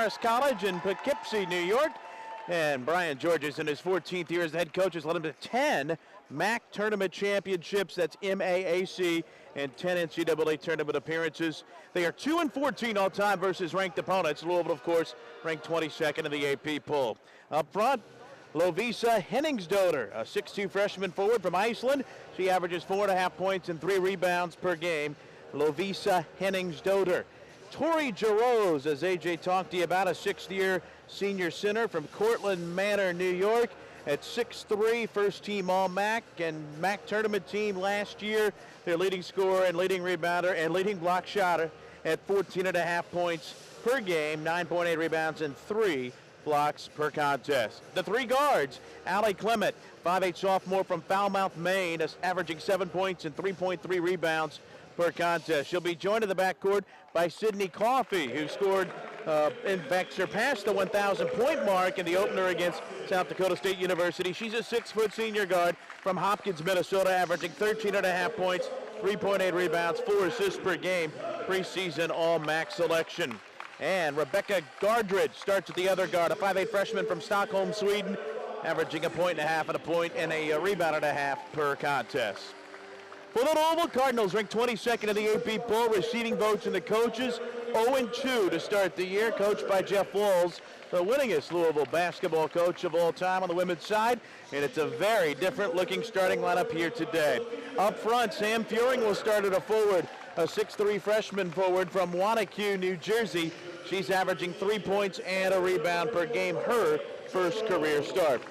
Marist College in Poughkeepsie, New York. And Brian George is in his 14th year as the head coach, has led him to 10 MAC tournament championships, that's MAAC, and 10 NCAA tournament appearances. They are 2-14 all time versus ranked opponents. Louisville, of course, ranked 22nd in the AP poll. Up front, Lovisa Henningsdotter, a 6'2 freshman forward from Iceland. She averages 4.5 points and 3 rebounds per game. Lovisa Henningsdotter. Tori Jarosz, as AJ talked to you about, a 6th-year senior center from Cortland Manor, New York, at 6'3", first-team All-MAC and MAC tournament team last year. Their leading scorer and leading rebounder and leading block shotter at 14.5 points per game, 9.8 rebounds and 3 blocks per contest. The 3 guards, Allie Clement, 5'8 sophomore from Falmouth, Maine, averaging 7 points and 3.3 rebounds per contest. She'll be joined in the backcourt by Sydney Coffey, who scored, in fact, surpassed the 1,000-point mark in the opener against South Dakota State University. She's a 6-foot senior guard from Hopkins, Minnesota, averaging 13.5 points, 3.8 rebounds, 4 assists per game, preseason All-MAC selection. And Rebecca Gardred starts at the other guard, a 5'8 freshman from Stockholm, Sweden, averaging 1.5 points and a point and a rebound and a half per contest. For the Louisville Cardinals, ranked 22nd in the AP poll, receiving votes in the coaches, 0-2 to start the year, coached by Jeff Walls, the winningest Louisville basketball coach of all time on the women's side, and it's a very different-looking starting lineup here today. Up front, Sam Furing will start at a forward, a 6'3 freshman forward from Wanacue, New Jersey. She's averaging 3 points and a rebound per game, her first career start.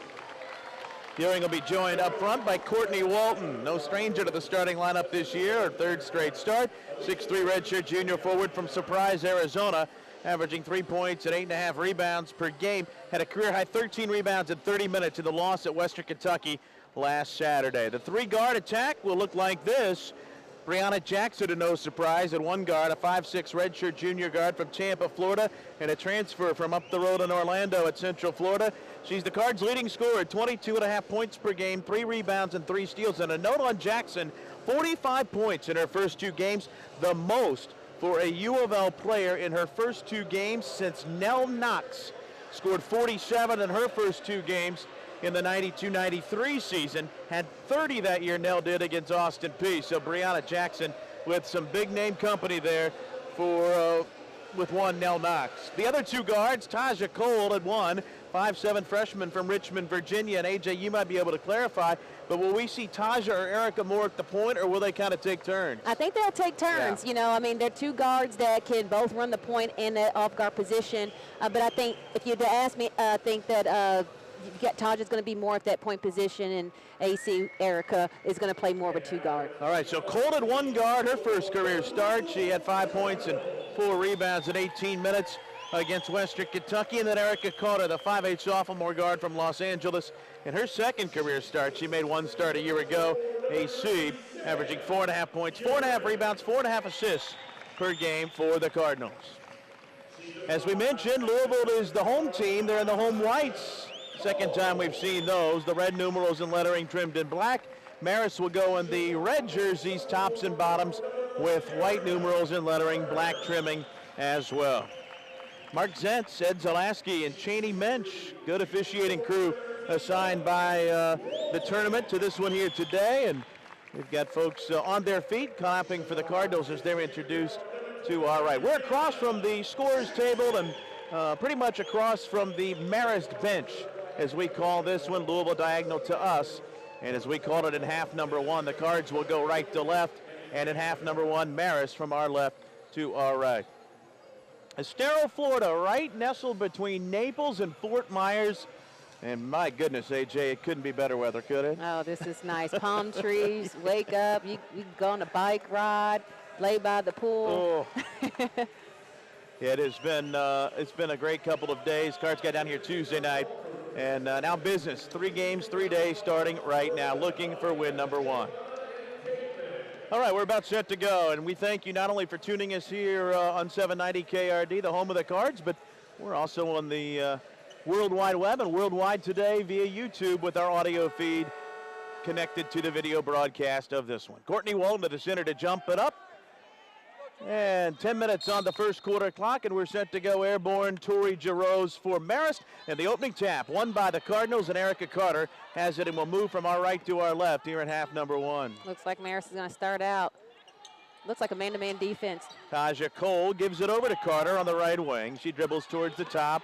Furing will be joined up front by Courtney Walton, no stranger to the starting lineup this year, her 3rd straight start. 6'3 redshirt junior forward from Surprise, Arizona, averaging 3 points and 8.5 rebounds per game. Had a career-high 13 rebounds in 30 minutes in the loss at Western Kentucky last Saturday. The 3-guard attack will look like this. Brianna Jackson, to no surprise, at 1 guard, a 5'6 redshirt junior guard from Tampa, Florida, and a transfer from up the road in Orlando at Central Florida. She's the Cards' leading scorer, 22.5 points per game, 3 rebounds and 3 steals. And a note on Jackson, 45 points in her first 2 games, the most for a U of L player in her first 2 games since Nell Knox scored 47 in her first 2 games in the 92-93 season. Had 30 that year, Nell did, against Austin Peay. So Brianna Jackson with some big-name company there for with one Nell Knox. The other 2 guards, Taja Cole at 1, 5'7 freshman from Richmond, Virginia. And AJ, you might be able to clarify, but will we see Taja or Erica Moore at the point, or will they kind of take turns? I think they'll take turns. Yeah. You know, I mean, they're 2 guards that can both run the point and the off-guard position. But I think if you'd ask me, I think that Taja's going to be more at that point position, and AC Erica is going to play more of a 2-guard. All right, so Cole at 1 guard, her first career start. She had 5 points and 4 rebounds in 18 minutes against Western Kentucky. And then Erica Carter, the 5'8 sophomore guard from Los Angeles, in her second career start. She made 1 start a year ago. AC averaging 4.5 points, 4.5 rebounds, 4.5 assists per game for the Cardinals. As we mentioned, Louisville is the home team. They're in the home whites. Second time we've seen those. The red numerals and lettering trimmed in black. Marist will go in the red jerseys, tops and bottoms, with white numerals and lettering, black trimming as well. Mark Zentz, Ed Zalaski, and Cheney Mensch, good officiating crew assigned by the tournament to this one here today. And we've got folks on their feet clapping for the Cardinals as they're introduced to our right. We're across from the scorers table and pretty much across from the Marist bench, as we call this one, Louisville diagonal to us. And as we call it in half number 1, the Cards will go right to left, and in half number 1, Marist from our left to our right. Estero, Florida, right nestled between Naples and Fort Myers. And my goodness, AJ, it couldn't be better weather, could it? Oh, this is nice. Palm trees, wake up, you go on a bike ride, lay by the pool. Oh. Yeah, it's been a great couple of days. Cards got down here Tuesday night, and now business. 3 games, 3 days starting right now, looking for win number 1. All right, we're about set to go, and we thank you not only for tuning us here on 790 KRD, the home of the Cards, but we're also on the World Wide Web and worldwide today via YouTube with our audio feed connected to the video broadcast of this one. Courtney Walton to the center to jump it up. And 10 minutes on the first quarter clock, and we're set to go airborne. Tori Giroux for Marist. And the opening tap, won by the Cardinals, and Erica Carter has it and will move from our right to our left here in half number 1. Looks like Marist is going to start out. Looks like a man-to-man defense. Taja Cole gives it over to Carter on the right wing. She dribbles towards the top.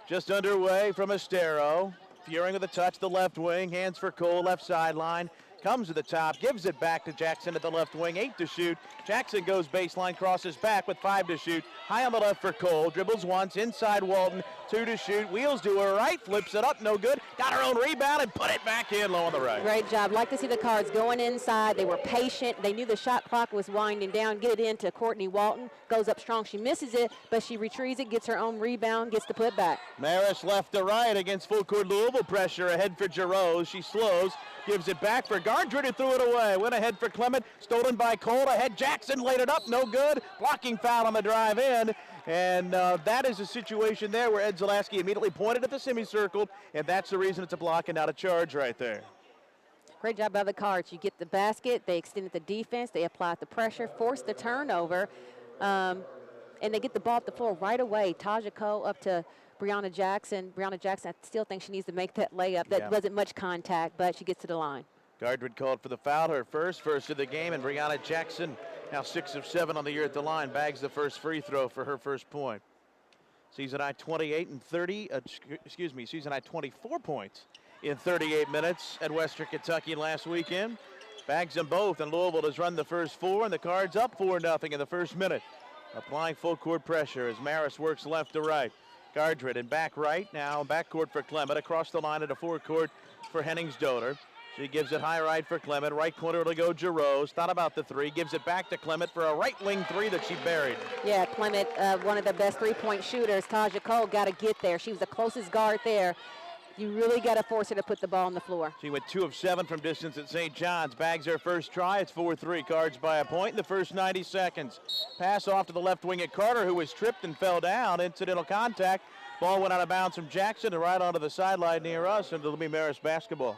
Just underway from Estero. Fearing with a touch, the left wing. Hands for Cole, left sideline. Comes to the top, gives it back to Jackson at the left wing, 8 to shoot. Jackson goes baseline, crosses back with 5 to shoot. High on the left for Cole, dribbles once, inside Walton, 2 to shoot. Wheels to her right, flips it up, no good. Got her own rebound and put it back in low on the right. Great job. Like to see the Cards going inside. They were patient. They knew the shot clock was winding down. Get it into Courtney Walton. Goes up strong. She misses it, but she retrieves it, gets her own rebound, gets the put back. Marist left to right against full court Louisville pressure. Ahead for Giroux. She slows. Gives it back for Gardred, who threw it away. Went ahead for Clement, stolen by Cole. Ahead Jackson, laid it up, no good. Blocking foul on the drive in. And that is a situation there where Ed Zalaski immediately pointed at the semicircle, and that's the reason it's a block and not a charge right there. Great job by the Cards. You get the basket, they extended the defense, they applied the pressure, forced the turnover, and they get the ball off the floor right away. Taja Cole up to Brianna Jackson. Brianna Jackson, I still think she needs to make that layup. That wasn't much contact, but she gets to the line. Gardred called for the foul, her first of the game, and Brianna Jackson, now 6 of 7 on the year at the line, bags the first free throw for her first point. Season high 28 and 30, season high 24 points in 38 minutes at Western Kentucky last weekend. Bags them both, and Louisville has run the first 4, and the Cards up 4-0 in the first minute. Applying full court pressure as Marist works left to right. Gardred in back right, now backcourt for Clement, across the line into forecourt for Hennings-Doder. She gives it high right for Clement, right corner to go Giroux, thought about the 3, gives it back to Clement for a right wing 3 that she buried. Yeah, Clement, one of the best three-point shooters. Taja Cole got to get there. She was the closest guard there. You really got to force her to put the ball on the floor. She went 2 of 7 from distance at St. John's. Bags her first try. It's 4-3. Cards by a point in the first 90 seconds. Pass off to the left wing at Carter, who was tripped and fell down. Incidental contact. Ball went out of bounds from Jackson and right onto the sideline near us, and it'll be Marist basketball.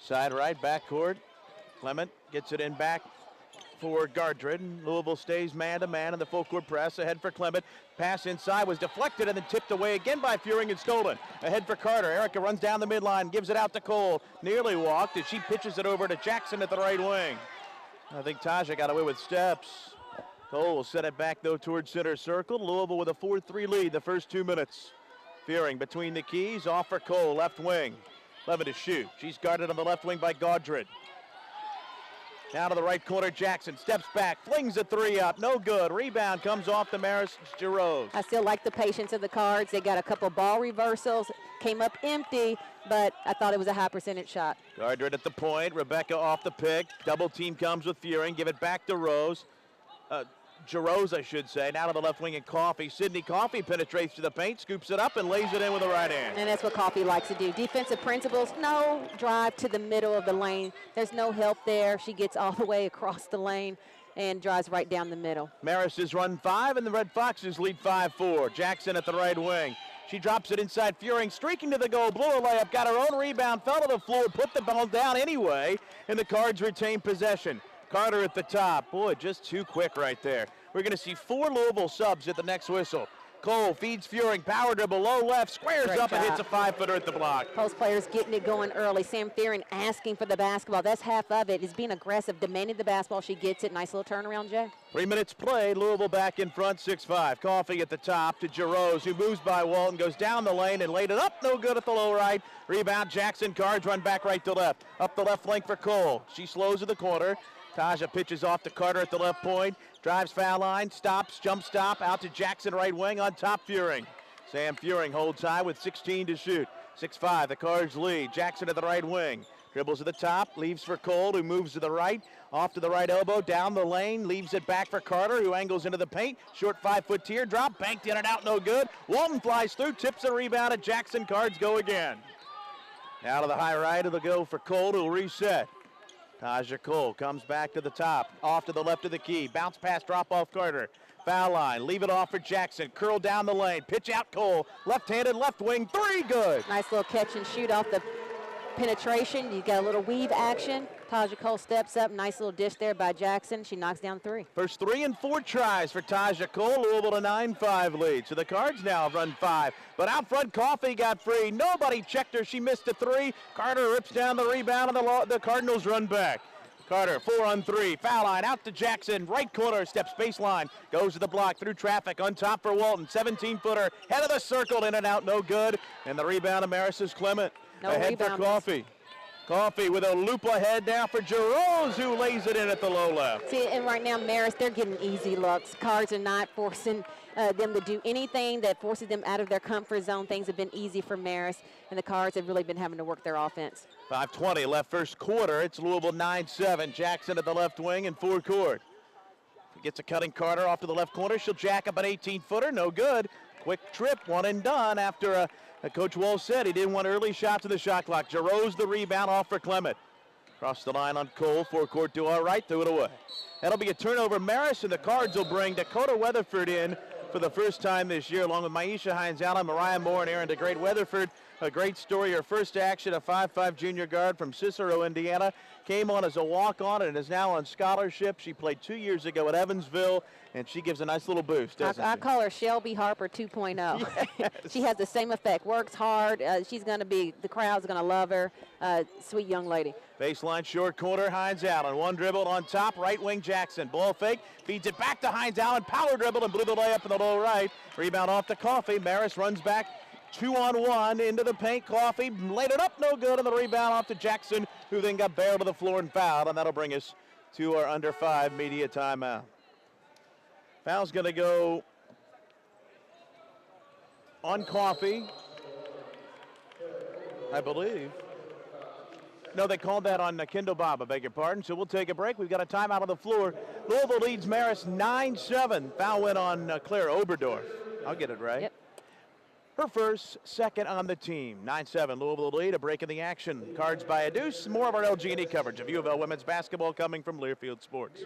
Side right, backcourt. Clement gets it in back for Gardred. Louisville stays man-to-man in the full court press. Ahead for Clement. Pass inside was deflected and then tipped away again by Furing and stolen. Ahead for Carter. Erica runs down the midline, gives it out to Cole. Nearly walked as she pitches it over to Jackson at the right wing. I think Taja got away with steps. Cole will set it back, though, towards center circle. Louisville with a 4-3 lead the first 2 minutes. Fearing between the keys, off for Cole, left wing. 11 to shoot. She's guarded on the left wing by Gardred. Now to the right corner, Jackson steps back, flings a 3 up, no good. Rebound comes off the Marist Giroux. I still like the patience of the Cards. They got a couple ball reversals, came up empty, but I thought it was a high percentage shot. Gardred at the point, Rebecca off the pick. Double team comes with Fearing, give it back to Rose. Giroux, I should say. Now to the left wing and Coffey. Sydney Coffey penetrates to the paint, scoops it up, and lays it in with the right hand. And that's what Coffey likes to do. Defensive principles, no drive to the middle of the lane. There's no help there. She gets all the way across the lane and drives right down the middle. Marist has run 5, and the Red Foxes lead 5-4. Jackson at the right wing. She drops it inside Fearing, streaking to the goal, blew a layup, got her own rebound, fell to the floor, put the ball down anyway, and the Cards retain possession. Carter at the top. Boy, just too quick right there. We're going to see 4 Louisville subs at the next whistle. Cole feeds Fearing, power dribble, low left, squares Great up job. and hits a 5-footer at the block. Post players getting it going early. Sam Fearing asking for the basketball. That's half of it. Is being aggressive, demanding the basketball. She gets it. Nice little turnaround, Jay. 3 minutes played. Louisville back in front, 6-5. Coffey at the top to Giroux, who moves by Walton, goes down the lane and laid it up. No good at the low right. Rebound, Jackson. Cards run back right to left. Up the left flank for Cole. She slows to the corner. Taja pitches off to Carter at the left point. Drives foul line, stops, jump stop, out to Jackson right wing on top Fearing. Sam Fearing holds high with 16 to shoot. 6-5, the Cards lead. Jackson at the right wing. Dribbles to the top, leaves for Cole, who moves to the right. Off to the right elbow, down the lane, leaves it back for Carter, who angles into the paint. Short 5-foot teardrop, banked in and out, no good. Walton flies through, tips the rebound at Jackson. Cards go again. Now to the high right, it'll go for Cole, who'll reset. Taja Cole comes back to the top, off to the left of the key. Bounce pass, drop off Carter. Foul line, leave it off for Jackson. Curl down the lane, pitch out Cole. Left-handed, left wing, 3, good. Nice little catch and shoot off the penetration. You got a little weave action. Taja Cole steps up. Nice little dish there by Jackson. She knocks down 3. First 3 and 4 tries for Taja Cole. Louisville a 9-5 lead. So the Cards now have run 5. But out front, Coffey got free. Nobody checked her. She missed a 3. Carter rips down the rebound, and the Cardinals run back. Carter, 4 on 3. Foul line out to Jackson. Right corner, steps baseline. Goes to the block through traffic. On top for Walton. 17-footer. Head of the circle. In and out. No good. And the rebound of Marist is Clement. No ahead rebound. for Coffey. Coffey with a loop ahead now for Jarosz, who lays it in at the low left. See, and right now, Marist, they're getting easy looks. Cards are not forcing them to do anything that forces them out of their comfort zone. Things have been easy for Marist, and the Cards have really been having to work their offense. 5:20 left first quarter. It's Louisville 9-7. Jackson at the left wing and full court. Gets a cutting Carter off to the left corner. She'll jack up an 18-footer. No good. Quick trip, one and done after Coach Wall said he didn't want early shots in the shot clock. Jarosz the rebound off for Clement. Across the line on Cole. Forecourt to our right. Threw it away. That'll be a turnover. Marist and the Cards will bring Dakota Weatherford in for the first time this year, along with Maisha Hines-Allen, Mariah Moore, and Aaron DeGreat. Weatherford, a great story. Her first action, a 5'5" junior guard from Cicero, Indiana. Came on as a walk-on and is now on scholarship. She played 2 years ago at Evansville, and she gives a nice little boost, doesn't I she? call her Shelby Harper 2.0. Yes. She has the same effect. Works hard. She's going to be, the crowd's going to love her. Sweet young lady. Baseline short corner, Hines-Allen. One dribble on top, right wing Jackson. Ball fake, feeds it back to Hines-Allen. Power dribble and blew the layup in the low right. Rebound off to Coffey. Marist runs back 2-on-1 into the paint. Coffey laid it up, no good, and the rebound off to Jackson, who then got barreled to the floor and fouled, and that'll bring us to our under 5 media timeout. Foul's going to go on Coffey, I believe. No, they called that on Kendall Bob, I beg your pardon. So we'll take a break. We've got a timeout on the floor. Louisville leads Marist 9-7. Foul went on Claire Oberdorf. I'll get it right. Yep. Her first, second on the team. 9-7, Louisville lead, a break in the action. Cards by a deuce. More of our LG&E coverage of U of L women's basketball coming from Learfield Sports.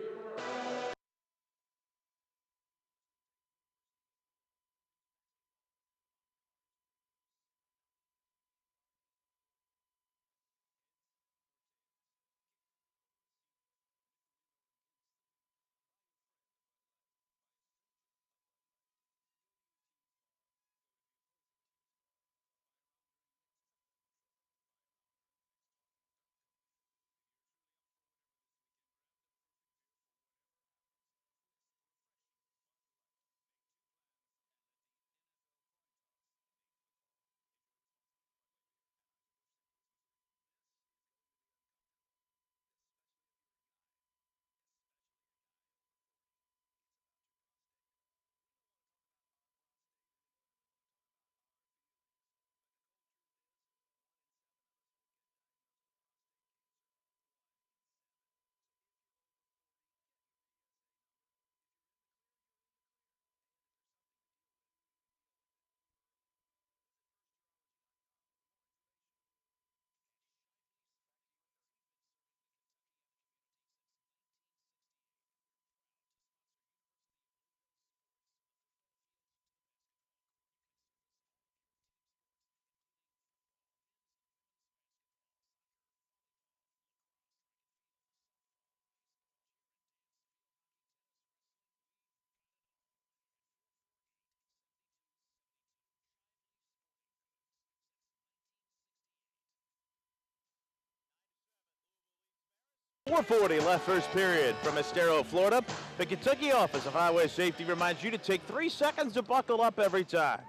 .440 left first period from Estero, Florida. The Kentucky Office of Highway Safety reminds you to take 3 seconds to buckle up every time.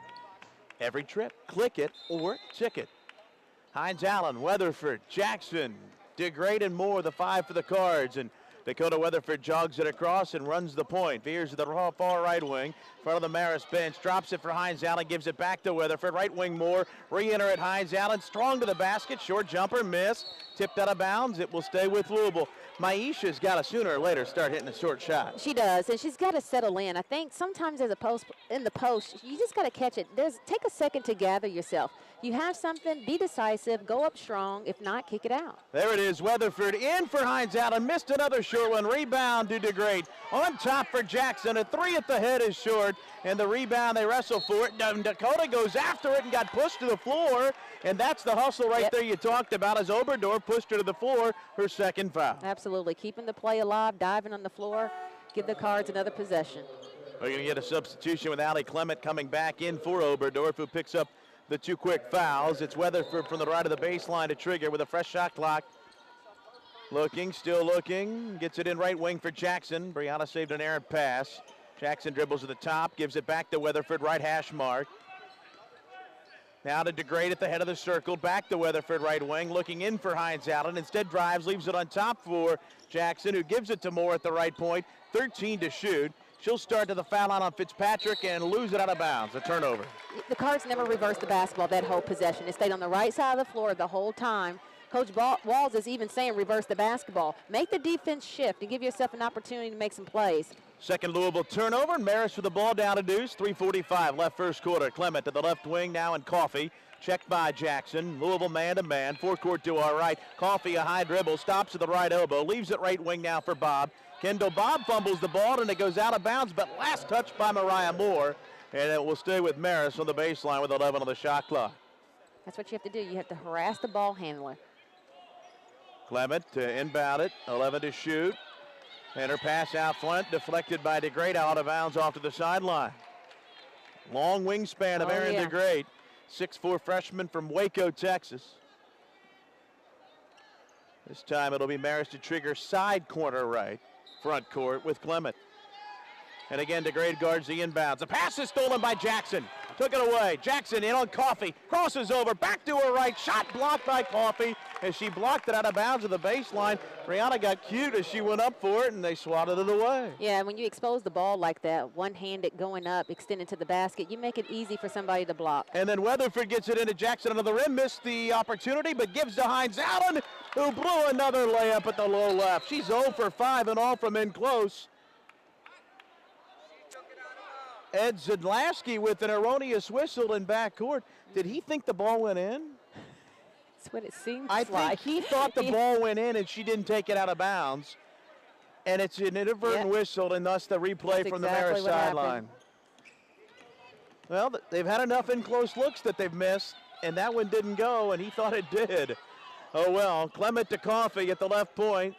Every trip, click it or ticket. Hines-Allen, Weatherford, Jackson, DeGreat and Moore, the 5 for the Cards. And Dakota Weatherford jogs it across and runs the point. Veers to the far right wing, in front of the Marist bench, drops it for Hines-Allen, gives it back to Weatherford. Right wing Moore, re-enter at Hines-Allen, strong to the basket, short jumper, missed, tipped out of bounds. It will stay with Louisville. Maisha's got to sooner or later start hitting a short shot. She does, and she's got to settle in. I think sometimes as a post in the post, you just got to catch it. Take a second to gather yourself. You have something, be decisive, go up strong. If not, kick it out. There it is, Weatherford in for Hines Allen. Missed another short one. Rebound to DeGreat. On top for Jackson. A three at the head is short, and the rebound, they wrestle for it. Dakota goes after it and got pushed to the floor, and that's the hustle right there you talked about as Oberdorf pushed her to the floor, her second foul. Absolutely, keeping the play alive, diving on the floor, give the Cards another possession. We're going to get a substitution with Allie Clement coming back in for Oberdorf, who picks up the two quick fouls. It's Weatherford from the right of the baseline to trigger with a fresh shot clock. Looking, still looking, gets it in right wing for Jackson. Brianna saved an errant pass. Jackson dribbles to the top, gives it back to Weatherford, right hash mark. Now to DeGreat at the head of the circle, back to Weatherford right wing, looking in for Hines Allen. Instead drives, leaves it on top for Jackson, who gives it to Moore at the right point. 13 to shoot. She'll start to the foul line on Fitzpatrick and lose it out of bounds, a turnover. The Cards never reversed the basketball that whole possession. It stayed on the right side of the floor the whole time. Coach Walls is even saying reverse the basketball. Make the defense shift and give yourself an opportunity to make some plays. Second Louisville turnover, and Marist with the ball down to deuce. 3:45 left first quarter. Clement to the left wing now, and Coffey. Checked by Jackson. Louisville man-to-man. Forecourt to our right. Coffey, a high dribble, stops at the right elbow. Leaves it right wing now for Bob. Kendall Bob fumbles the ball, and it goes out of bounds, but last touch by Mariah Moore. And it will stay with Marist on the baseline with 11 on the shot clock. That's what you have to do. You have to harass the ball handler. Clement to inbound it. 11 to shoot. And her pass out front, deflected by DeGreat, out of bounds off to the sideline. Long wingspan of Aaron DeGreat. 6'4" freshman from Waco, Texas. This time it'll be Marist to trigger side corner right, front court with Clement. And again, DeGreat guards the inbounds. The pass is stolen by Jackson. Took it away. Jackson in on Coffey. Crosses over. Back to her right. Shot blocked by Coffey as she blocked it out of bounds of the baseline. Brianna got cute as she went up for it, and they swatted it away. Yeah, when you expose the ball like that, one-handed going up, extending to the basket, you make it easy for somebody to block. And then Weatherford gets it into Jackson under the rim. Missed the opportunity, but gives to Hines Allen, who blew another layup at the low left. She's 0 for 5 and all from in close. Ed Zidlaski with an erroneous whistle in backcourt. Did he think the ball went in? That's what it seems I like. think he thought the ball went in and she didn't take it out of bounds. And it's an inadvertent whistle, and thus the replay That's from exactly the Marist sideline. Well, they've had enough in close looks that they've missed, and that one didn't go, and he thought it did. Oh well, Clement to Coffey at the left point.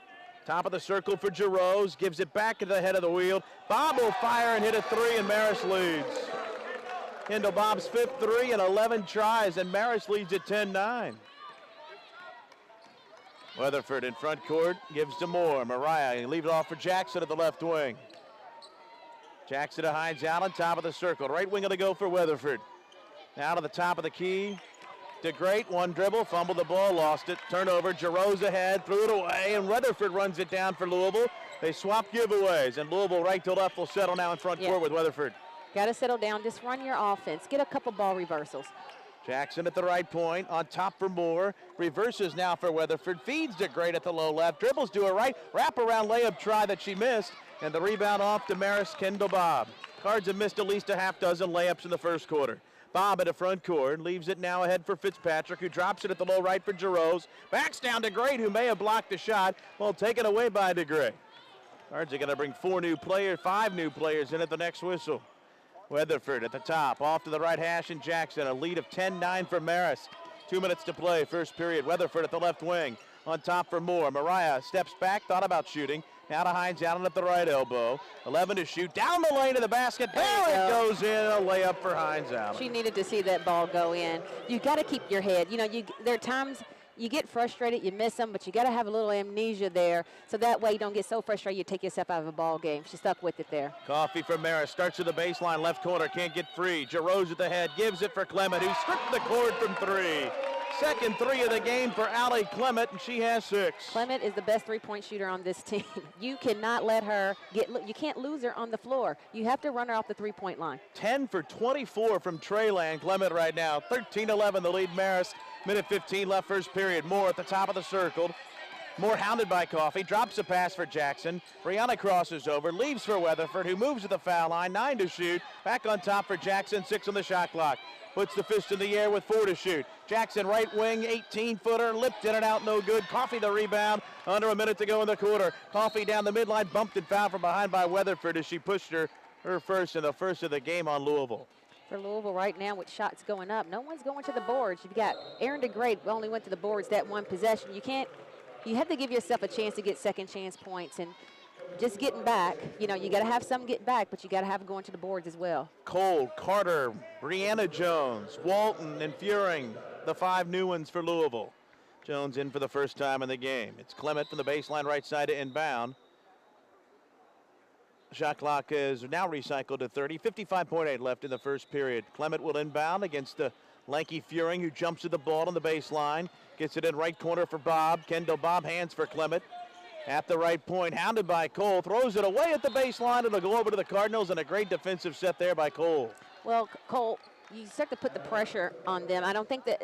Top of the circle for Giroux, gives it back to the head of the wheel. Bob will fire and hit a three, and Marist leads. Kendall Bob's fifth three and 11 tries, and Marist leads at 10-9. Weatherford in front court, gives to Moore. Mariah, leave it off for Jackson at the left wing. Jackson to Hines Allen, top of the circle. Right wing to go for Weatherford. Now to the top of the key. DeGreat, one dribble, fumbled the ball, lost it. Turnover, Giroux ahead, threw it away, and Weatherford runs it down for Louisville. They swap giveaways, and Louisville right to left will settle now in front court with Weatherford. Got to settle down, just run your offense. Get a couple ball reversals. Jackson at the right point, on top for Moore. Reverses now for Weatherford, feeds DeGreat at the low left, dribbles to her right, wraparound layup try that she missed, and the rebound off to Marist Kendall Bob. Cards have missed at least a half dozen layups in the first quarter. Bob at the front court, leaves it now ahead for Fitzpatrick, who drops it at the low right for Giroux. Backs down to DeGreat, who may have blocked the shot. Well, taken away by DeGreat. Cards are going to bring five new players in at the next whistle. Weatherford at the top, off to the right hash, and Jackson, a lead of 10-9 for Marist. 2 minutes to play, first period. Weatherford at the left wing, on top for Moore. Mariah steps back, thought about shooting. Now to Hines Allen at the right elbow. 11 to shoot, down the lane to the basket. There it goes in, a layup for Hines Allen. She needed to see that ball go in. You got to keep your head. You know, there are times you get frustrated, you miss them, but you got to have a little amnesia there, so that way you don't get so frustrated you take yourself out of a ball game. She stuck with it there. Coffey from Marist, starts to the baseline, left corner, can't get free. Giroux at the head, gives it for Clement, who stripped the cord from three. Second three of the game for Allie Clement, and she has 6. Clement is the best three-point shooter on this team. You cannot let her you can't lose her on the floor. You have to run her off the three-point line. 10 for 24 from Treyland Clement right now. 13-11 the lead Marist. Minute 15 left first period. Moore at the top of the circle. Moore hounded by Coffey, drops a pass for Jackson. Brianna crosses over, leaves for Weatherford, who moves to the foul line, 9 to shoot. Back on top for Jackson, 6 on the shot clock. Puts the fist in the air with 4 to shoot. Jackson, right wing, 18-footer, lipped in and out, no good. Coffey the rebound, under a minute to go in the quarter. Coffey down the midline, bumped and fouled from behind by Weatherford as she pushed her first in the first of the game on Louisville. For Louisville right now with shots going up, no one's going to the boards. You've got Aaron DeGray only went to the boards that one possession. You have to give yourself a chance to get second chance points, and just getting back, you got to have some get back, but you got to have them going to the boards as well. Cole, Carter, Brianna Jones, Walton, and Furing, the 5 new ones for Louisville. Jones in for the first time in the game. It's Clement from the baseline right side to inbound. Shot clock is now recycled to 30. 55.8 left in the first period. Clement will inbound against the lanky Furing, who jumps to the ball on the baseline. Gets it in right corner for Bob. Kendall Bob hands for Clement. At the right point, hounded by Cole. Throws it away at the baseline. It'll go over to the Cardinals, and a great defensive set there by Cole. Well, Cole, you start to put the pressure on them. I don't think that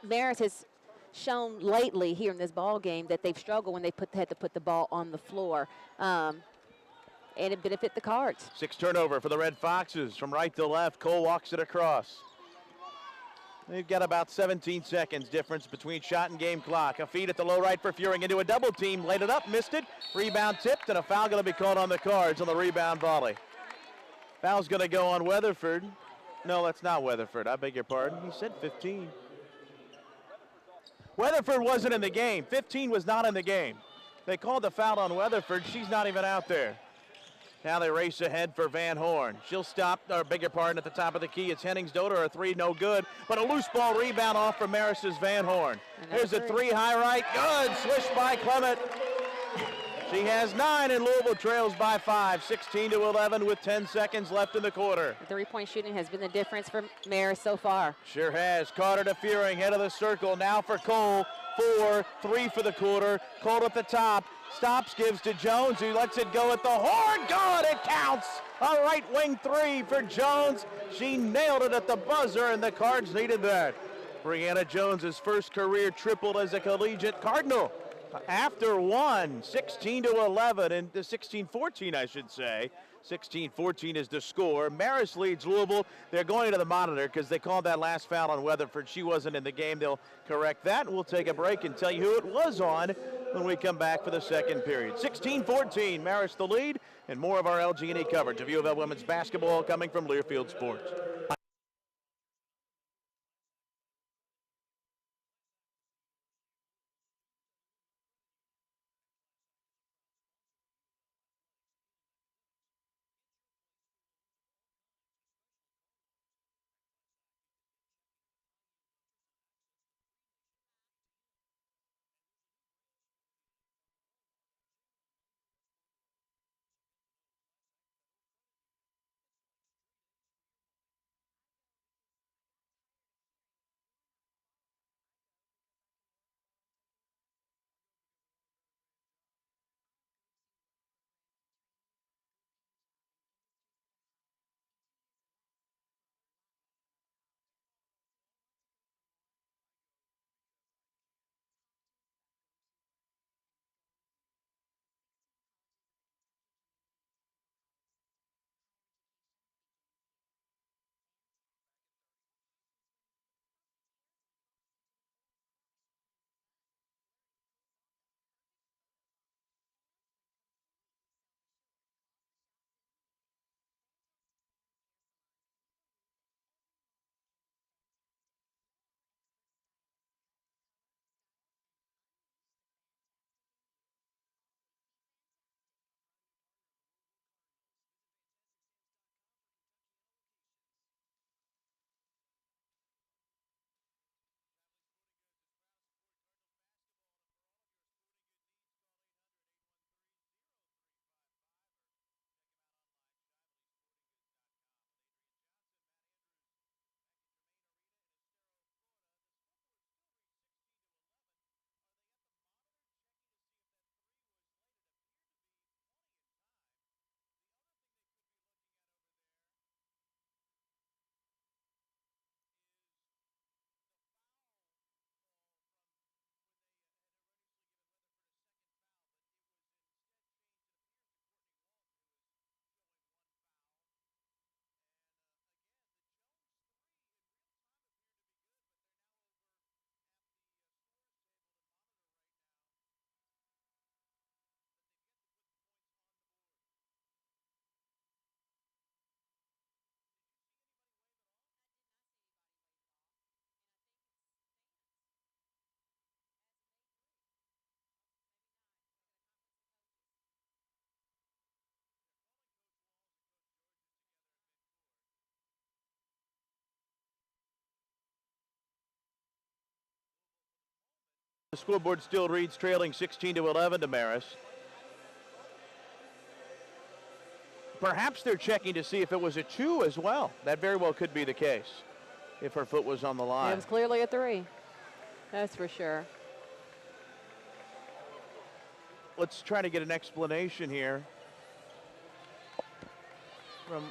Marist has shown lately here in this ball game that they've struggled when they had to put the ball on the floor. And it benefit the Cards. 6 turnover for the Red Foxes from right to left. Cole walks it across. They've got about 17 seconds difference between shot and game clock. A feed at the low right for Furing into a double team. Laid it up, missed it. Rebound tipped, and a foul going to be called on the Cards on the rebound volley. Foul's going to go on Weatherford. No, that's not Weatherford. I beg your pardon. He said 15. Weatherford wasn't in the game. 15 was not in the game. They called the foul on Weatherford. She's not even out there. Now they race ahead for Van Horn. She'll stop, or beg your pardon, at the top of the key. It's Hennings-Doder, a 3, no good. But a loose ball rebound off from Marist's Van Horn. Here's a 3 high right, good. Swish by Clement. She has 9, and Louisville trails by 5, 16-11 with 10 seconds left in the quarter. The three-point shooting has been the difference for Marist so far. Sure has. Carter to Furing, head of the circle. Now for Cole. 4, 3 for the quarter. Cole at the top. Stops, gives to Jones, who lets it go at the horn. Good, it counts. A right wing 3 for Jones. She nailed it at the buzzer, and the Cards needed that. Brianna Jones's first career triple as a collegiate Cardinal. After 1, 16-11, and 16-14, I should say. 16-14 is the score. Marist leads Louisville. They're going to the monitor because they called that last foul on Weatherford. She wasn't in the game. They'll correct that. We'll take a break and tell you who it was on when we come back for the second period. 16-14, Marist the lead, and more of our LG&E coverage of U of L women's basketball coming from Learfield Sports. The scoreboard still reads trailing 16-11 to Marist. Perhaps they're checking to see if it was a 2 as well. That very well could be the case if her foot was on the line. It was clearly a 3. That's for sure. Let's try to get an explanation here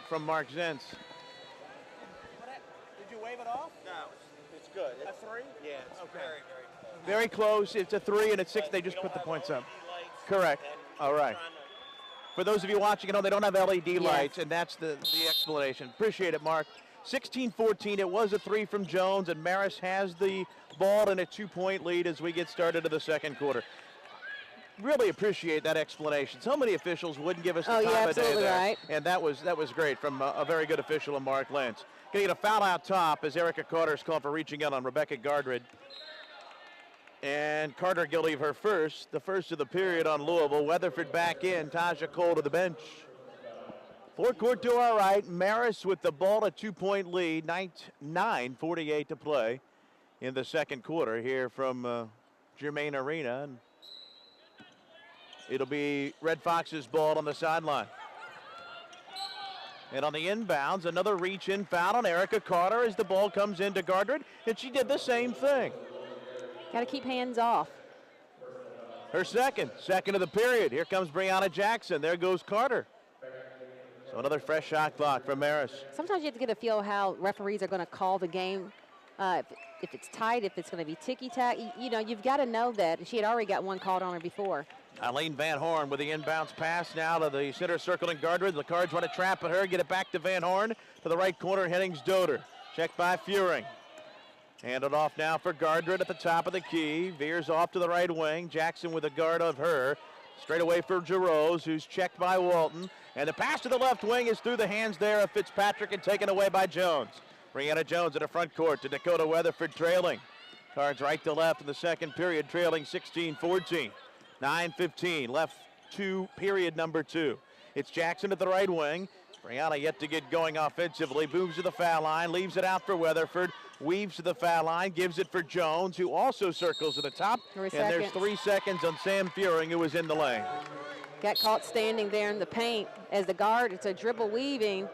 from Mark Zentz. Did you wave it off? No, it's good. It's a 3? Yeah, it's okay. Very close. It's a 3 and it's 6. They just put the points up. Correct. All right. For those of you watching, you know they don't have LED lights, and that's the explanation. Appreciate it, Mark. 16-14. It was a 3 from Jones, and Marist has the ball in a 2-point lead as we get started to the second quarter. Really appreciate that explanation. So many officials wouldn't give us the time of day there. Right. And that was great from a very good official in Mark Lentz. Going to get a foul out top as Erica Carter is called for reaching out on Rebecca Gardred. And Carter guilty of her first, the first of the period on Louisville. Weatherford back in, Taja Cole to the bench. Forecourt to our right, Marist with the ball, a 2-point lead, 9:48 to play in the second quarter here from Germain Arena. And it'll be Red Fox's ball on the sideline. And on the inbounds, another reach-in foul on Erica Carter as the ball comes into Gardred, and she did the same thing. Got to keep hands off. Her second of the period. Here comes Brianna Jackson. There goes Carter. So another fresh shot clock from Marist. Sometimes you have to get a feel how referees are going to call the game. If it's tight, if it's going to be ticky-tack, you know, you've got to know that. She had already got one called on her before. Eileen Van Horn with the inbounds pass now to the center circle in Gardred. The Cards want to trap at her, get it back to Van Horn to the right corner, Hennings Doder. Checked by Furing. Handed off now for Gardred at the top of the key. Veers off to the right wing. Jackson with a guard of her. Straight away for Giroux, who's checked by Walton. And the pass to the left wing is through the hands there of Fitzpatrick and taken away by Jones. Brianna Jones in the front court to Dakota Weatherford trailing. Cards right to left in the second period, trailing 16-14. 9:15 left to period number 2. It's Jackson at the right wing. Brianna yet to get going offensively. Moves to the foul line, leaves it out for Weatherford. Weaves to the foul line, gives it for Jones, who also circles to the top. And there's 3 seconds on Sam Furing, who was in the lane. Got caught standing there in the paint. As the guard, it's a dribble weaving.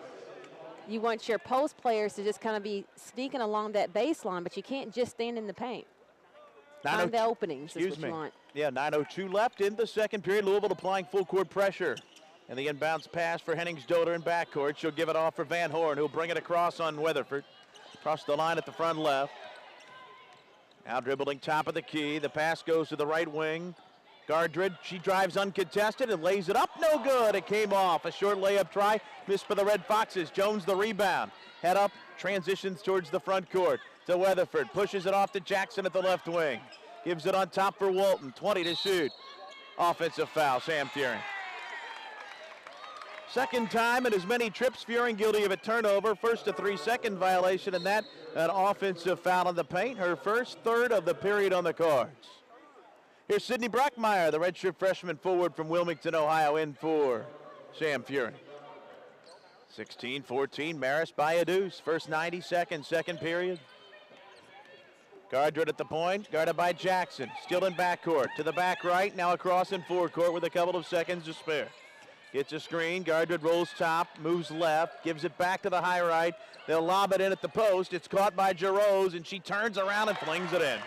You want your post players to just kind of be sneaking along that baseline, but you can't just stand in the paint. Find the openings is what you want. Yeah, 9:02 left in the second period. Louisville applying full court pressure. And the inbounds pass for Hennings Doder in backcourt. She'll give it off for Van Horn, who'll bring it across on Weatherford. Across the line at the front left. Now dribbling top of the key. The pass goes to the right wing. Gardred, she drives uncontested and lays it up. No good. It came off. A short layup try. Missed for the Red Foxes. Jones the rebound. Head up. Transitions towards the front court. To Weatherford. Pushes it off to Jackson at the left wing. Gives it on top for Walton. 20 to shoot. Offensive foul. Sam Furing. Second time in as many trips, Furing guilty of a turnover. First a 3-second violation, and that an offensive foul in the paint. Her first third of the period on the cards. Here's Sydney Brockmeyer, the redshirt freshman forward from Wilmington, Ohio, in for Sam Furing. 16-14, Marist by a deuce. First 90 seconds, second period. Gardred at the point, guarded by Jackson. Still in backcourt, to the back right, now across in forecourt with a couple of seconds to spare. Gets a screen, Gardred rolls top, moves left, gives it back to the high right. They'll lob it in at the post. It's caught by Giroux, and she turns around and flings it in.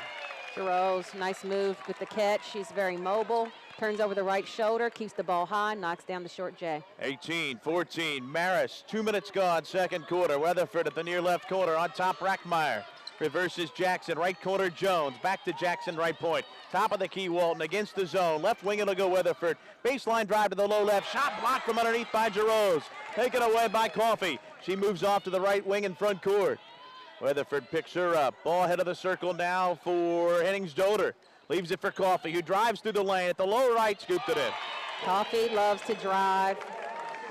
Giroux, nice move with the catch. She's very mobile. Turns over the right shoulder, keeps the ball high, knocks down the short J. 18-14, Marist, 2 minutes gone, second quarter. Weatherford at the near left corner, on top Brackmeyer. Reverses Jackson, right corner Jones, back to Jackson, right point. Top of the key, Walton against the zone. Left wing, it'll go Weatherford. Baseline drive to the low left. Shot blocked from underneath by Giroux. Taken away by Coffey. She moves off to the right wing in front court. Weatherford picks her up. Ball head of the circle now for Hennings Doder. Leaves it for Coffey, who drives through the lane. At the low right, scooped it in. Coffey loves to drive.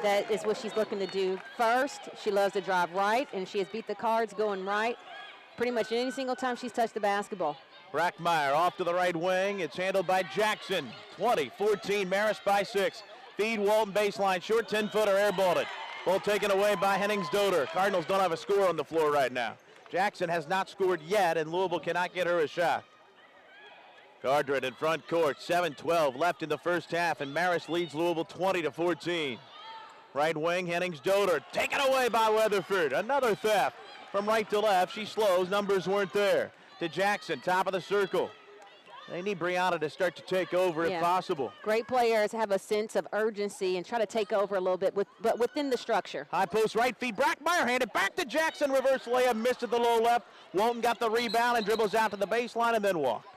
That is what she's looking to do first. She loves to drive right, and she has beat the Cards going right pretty much any single time she's touched the basketball. Brackmeyer off to the right wing. It's handled by Jackson. 20-14, Marist by 6. Feed Walton baseline, short 10-footer, airballed it. Ball taken away by Hennings Doder. Cardinals don't have a score on the floor right now. Jackson has not scored yet, and Louisville cannot get her a shot. Gardner in front court, 7:12 left in the first half, and Marist leads Louisville 20-14. Right wing, Hennings Doder, taken away by Weatherford. Another theft from right to left. She slows, numbers weren't there. To Jackson, top of the circle. They need Brianna to start to take over if possible. Great players have a sense of urgency and try to take over a little bit, but within the structure. High post right feed, Brackmeyer handed back to Jackson, reverse layup, missed at the low left. Walton got the rebound and dribbles out to the baseline and then walked.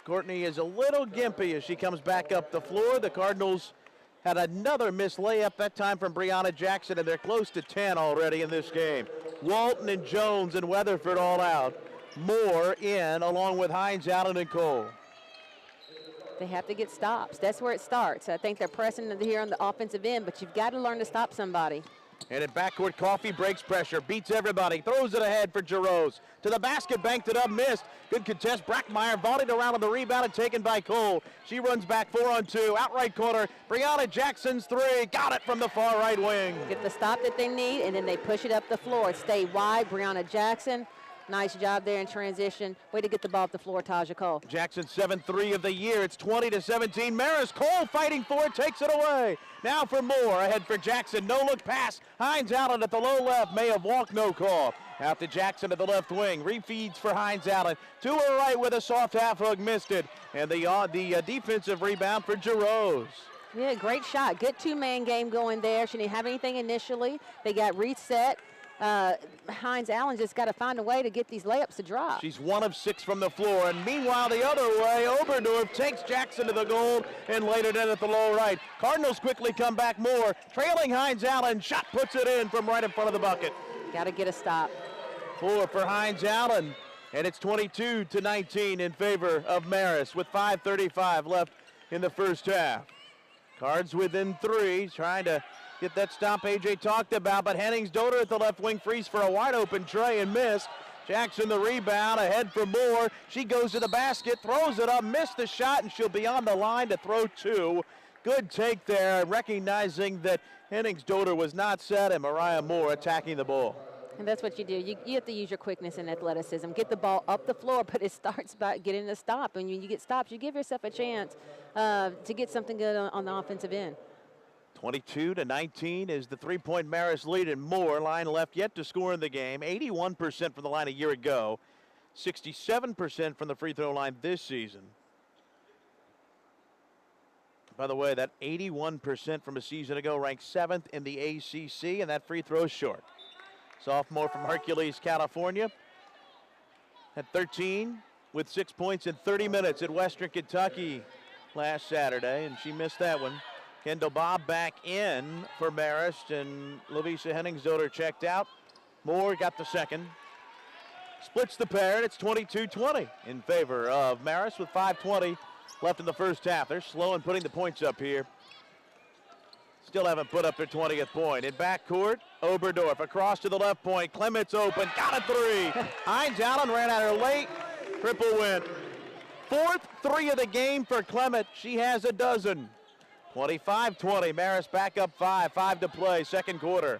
Courtney is a little gimpy as she comes back up the floor. The Cardinals had another missed layup, that time from Brianna Jackson, and they're close to 10 already in this game. Walton and Jones and Weatherford all out. Moore in, along with Hines, Allen, and Cole. They have to get stops. That's where it starts. I think they're pressing here on the offensive end, but you've got to learn to stop somebody. And at backcourt, Coffey breaks pressure, beats everybody, throws it ahead for Jarose. To the basket, banked it up, missed. Good contest, Brackmeyer volleyed around on the rebound and taken by Cole. She runs back 4-on-2, outright corner. Brianna Jackson's three, got it from the far right wing. Get the stop that they need, and then they push it up the floor. Stay wide, Brianna Jackson. Nice job there in transition. Way to get the ball off the floor, Taja Cole. Jackson 7-3 of the year. It's 20-17. Marist Cole fighting for it, takes it away. Now for Moore, ahead for Jackson. No look pass. Hines Allen at the low left. May have walked, no call. Out to Jackson at the left wing. Refeeds for Hines Allen. To her right with a soft half hook, missed it. And the defensive rebound for Jarose. Yeah, great shot. Good two-man game going there. She didn't have anything initially. They got reset. Hines Allen just got to find a way to get these layups to drop. She's 1 of 6 from the floor, and meanwhile the other way, Oberdorf takes Jackson to the goal and laid it in at the low right. Cardinals quickly come back more, trailing Hines Allen, shot puts it in from right in front of the bucket. Got to get a stop. 4 for Hines Allen, and it's 22-19 in favor of Marist with 5:35 left in the first half. Cards within 3, trying to get that stop AJ talked about, but Hennings Doder at the left wing frees for a wide open tray and missed. Jackson the rebound, ahead for Moore. She goes to the basket, throws it up, missed the shot, and she'll be on the line to throw 2. Good take there, recognizing that Hennings Doder was not set, and Mariah Moore attacking the ball. And that's what you do. You have to use your quickness and athleticism. Get the ball up the floor, but it starts by getting a stop. And when you get stops, you give yourself a chance to get something good on the offensive end. 22-19 is the three-point Marist lead, and Moore, line left yet to score in the game. 81% from the line a year ago, 67% from the free throw line this season. By the way, that 81% from a season ago ranked 7th in the ACC, and that free throw is short. Sophomore from Hercules, California. Had 13 with 6 points in 30 minutes at Western Kentucky last Saturday, and she missed that one. Kendall Bobb back in for Marist, and Lavisa Hennings-Doder checked out. Moore got the second. Splits the pair, and it's 22-20 in favor of Marist with 5:20 left in the first half. They're slow in putting the points up here. Still haven't put up their 20th point. In backcourt, Oberdorf across to the left point. Clement's open, got a 3. Hines Allen ran at her late. Triple win. 4th 3 of the game for Clement. She has a dozen. 25-20, Marist back up 5 to play, second quarter.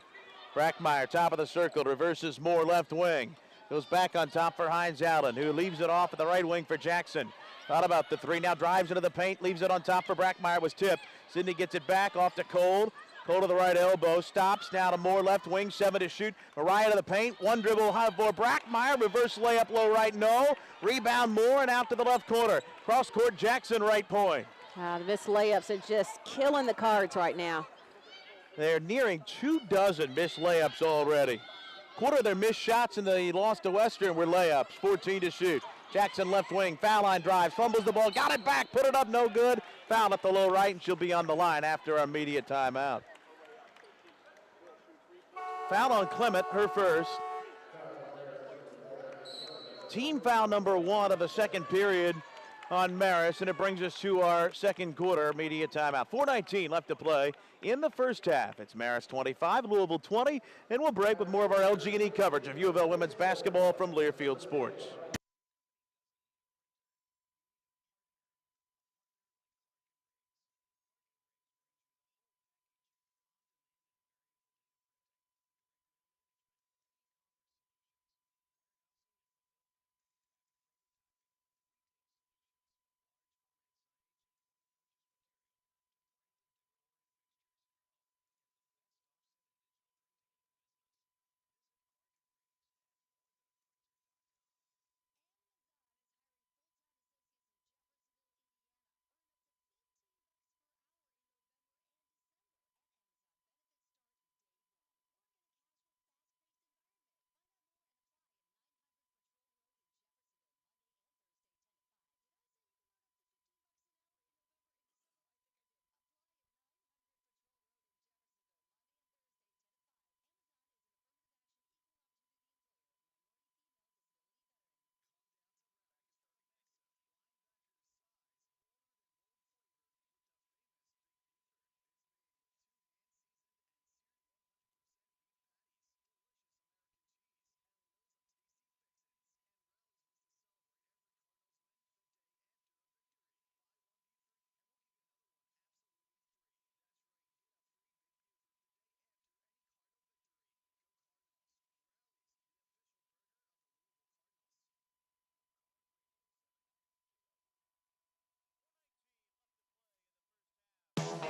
Brackmeyer, top of the circle, reverses Moore left wing. Goes back on top for Hines Allen, who leaves it off at the right wing for Jackson. Thought about the 3, now drives into the paint, leaves it on top for Brackmeyer, was tipped. Sydney gets it back off to Cole. Cole to the right elbow, stops, now to Moore left wing, 7 to shoot. Mariah to the paint, 1 dribble high for Brackmeyer, reverse layup low right, no. Rebound Moore and out to the left corner. Cross court Jackson right point. The missed layups are just killing the Cards right now. They're nearing 24 missed layups already. Quarter of their missed shots in the loss to Western were layups, 14 to shoot. Jackson left wing, foul line drives, fumbles the ball, got it back, put it up, no good. Foul at the low right, and she'll be on the line after our immediate timeout. Foul on Clement, her first. Team foul number 1 of the second period on Marist, and it brings us to our second quarter immediate timeout. 4:19 left to play in the first half. It's Marist 25, Louisville 20, and we'll break with more of our LG&E coverage of U of L women's basketball from Learfield Sports.